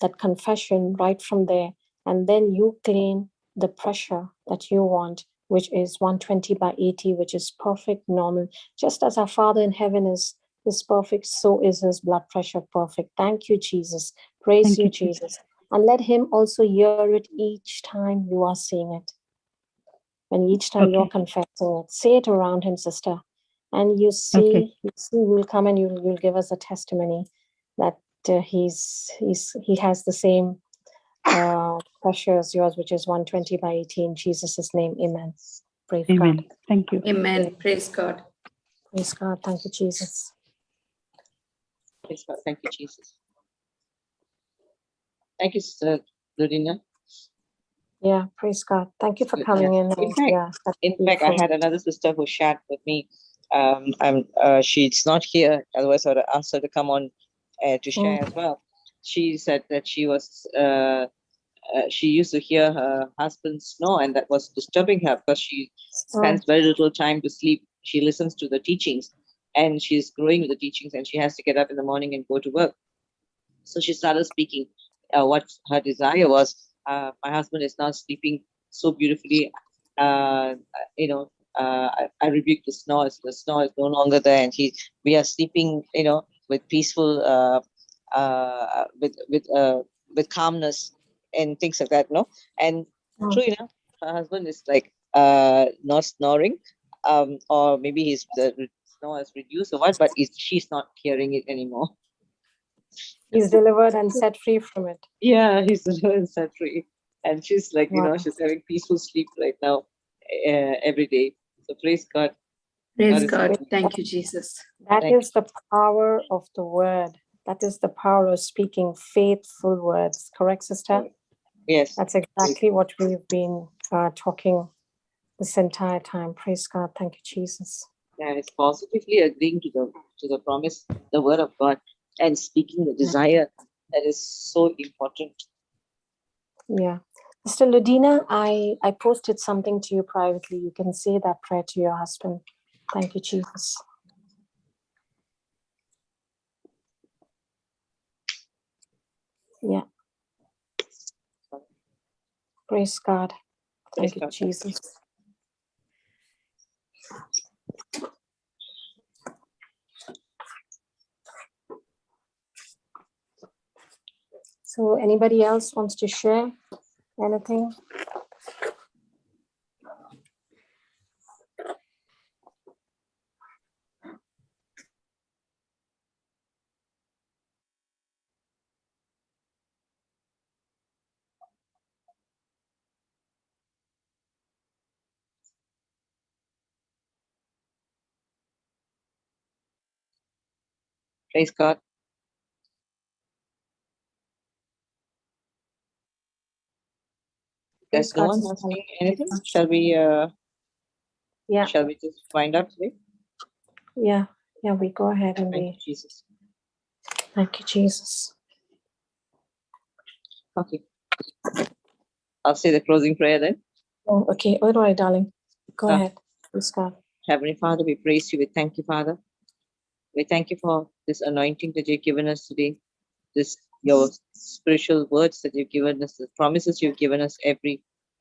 that confession right from there, and then you claim the pressure that you want, which is 120/80, which is perfect, normal. Just as our Father in heaven is perfect, so is his blood pressure perfect. Thank you, Jesus. Praise you, Jesus. And let him also hear it each time you are saying it. When each time you're confessing it, say it around him, sister. And you see, you'll come and you'll give us a testimony that he has the same pressure as yours, which is 120/80 in Jesus' name. Amen. Praise God. Thank you. Amen. Praise God. Praise God. Thank you, Jesus. Praise God. Thank you, Jesus. Thank you, Sister Ludina. Yeah, praise God. Thank you for coming in. In fact, I had another sister who shared with me. She's not here, otherwise I would have asked her to come on to share as well. She said that she used to hear her husband snore, and that was disturbing her because she spends very little time to sleep. She listens to the teachings, and she's growing with the teachings, and she has to get up in the morning and go to work. So she started speaking what her desire was. My husband is not sleeping so beautifully. I rebuke the snore. The snore is no longer there, and we are sleeping, with peaceful, with calmness and things like that, no. And true enough, her husband is like not snoring, or maybe the snore is reduced or what, but she's not hearing it anymore. He's delivered and set free from it. Yeah, he's delivered and set free. And she's like, she's having peaceful sleep right now, every day. So praise God. Praise God. Thank you, Jesus. That is the power of the word. That is the power of speaking faithful words. Correct, sister? Yes. That's exactly what we've been talking this entire time. Praise God. Thank you, Jesus. Yeah, it's positively agreeing to the promise, the word of God, and speaking the desire. That is so important. Yeah. Sister Ludina, I posted something to you privately. You can say that prayer to your husband. Thank you, Jesus. Yeah. Praise God. Thank you, Jesus. So anybody else wants to share anything? Praise God. There's no one asking anything. Shall we shall we just wind up today? Yeah, we go ahead and Thank you, Jesus. Thank you, Jesus. Okay. I'll say the closing prayer then. Oh, okay. All right, darling. Go ahead. Praise God. Heavenly Father, we praise you. We thank you, Father. We thank you for this anointing that you've given us today, this your spiritual words that you've given us, the promises you've given us,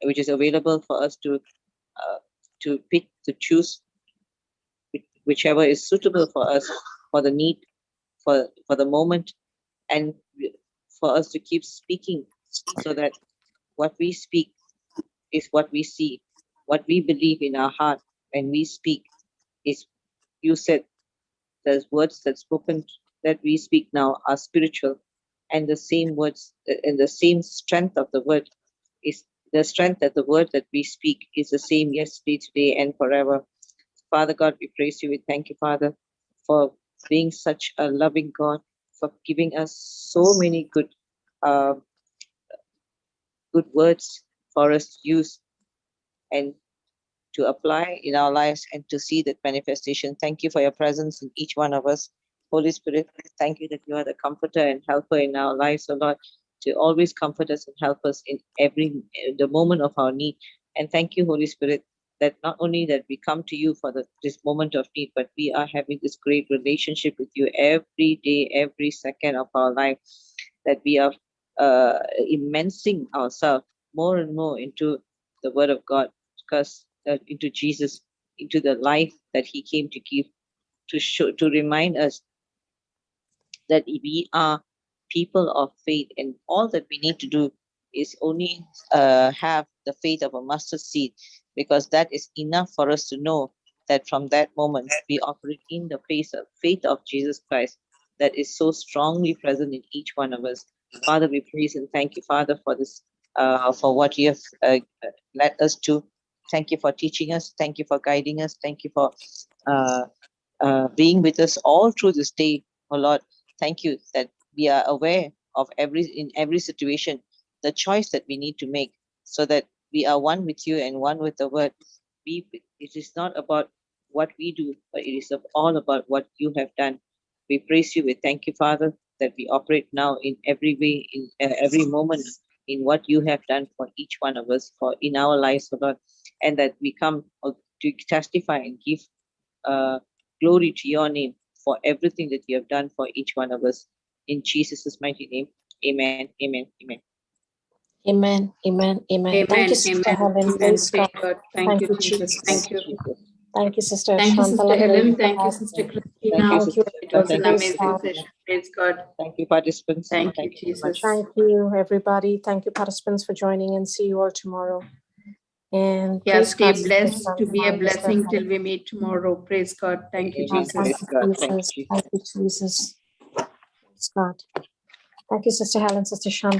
which is available for us to pick, to choose whichever is suitable for us, for the need, for the moment, and for us to keep speaking, so that what we speak is what we see, what we believe in our heart when we speak is, you said, the words that we speak now are spiritual, and the same words and the same strength of the word is the strength that the word that we speak is the same yesterday, today, and forever. Father God, we praise you. We thank you, Father, for being such a loving God, for giving us so many good words for us to use and to apply in our lives and to see that manifestation. Thank you for your presence in each one of us. Holy Spirit, thank you that you are the comforter and helper in our lives, O Lord, to always comfort us and help us in the moment of our need. And thank you, Holy Spirit, that not only that we come to you for this moment of need, but we are having this great relationship with you every day, every second of our life, that we are immersing ourselves more and more into the Word of God, because into Jesus, into the life that He came to give, to remind us that we are people of faith, and all that we need to do is only have the faith of a mustard seed, because that is enough for us to know that from that moment we operate in the faith of Jesus Christ that is so strongly present in each one of us. Father, we praise and thank you, Father, for this, for what you have led us to. Thank you for teaching us. Thank you for guiding us. Thank you for being with us all through this day, oh Lord. Thank you that we are aware of in every situation, the choice that we need to make, so that we are one with you and one with the word. It is not about what we do, but it is all about what you have done. We praise you. We thank you, Father, that we operate now in every way, in every moment, in what you have done for each one of us, for in our lives, oh Lord, and that we come to testify and give glory to your name for everything that you have done for each one of us. In Jesus' mighty name, amen, amen, amen. Amen, amen, amen. Thank you, Sister Helen. Praise God. Thank you, Jesus. Thank you. Thank you, Sister Thank you, Sister Helen. Thank you, Shantala. Sister Thank you, Christina. Sister. It was an Thank you, amazing session. Praise God. Thank you, participants. Thank you, so Jesus. much. Thank you, everybody. Thank you, participants, for joining, and see you all tomorrow. And Yeah, stay God, blessed, to be a Sister blessing till Helen. we meet tomorrow. Praise God. Thank you, Amen. Jesus. Praise God. Thank you, Jesus. Jesus. Thank you, Jesus. Praise God. Thank you, Sister Helen, Sister Shantala.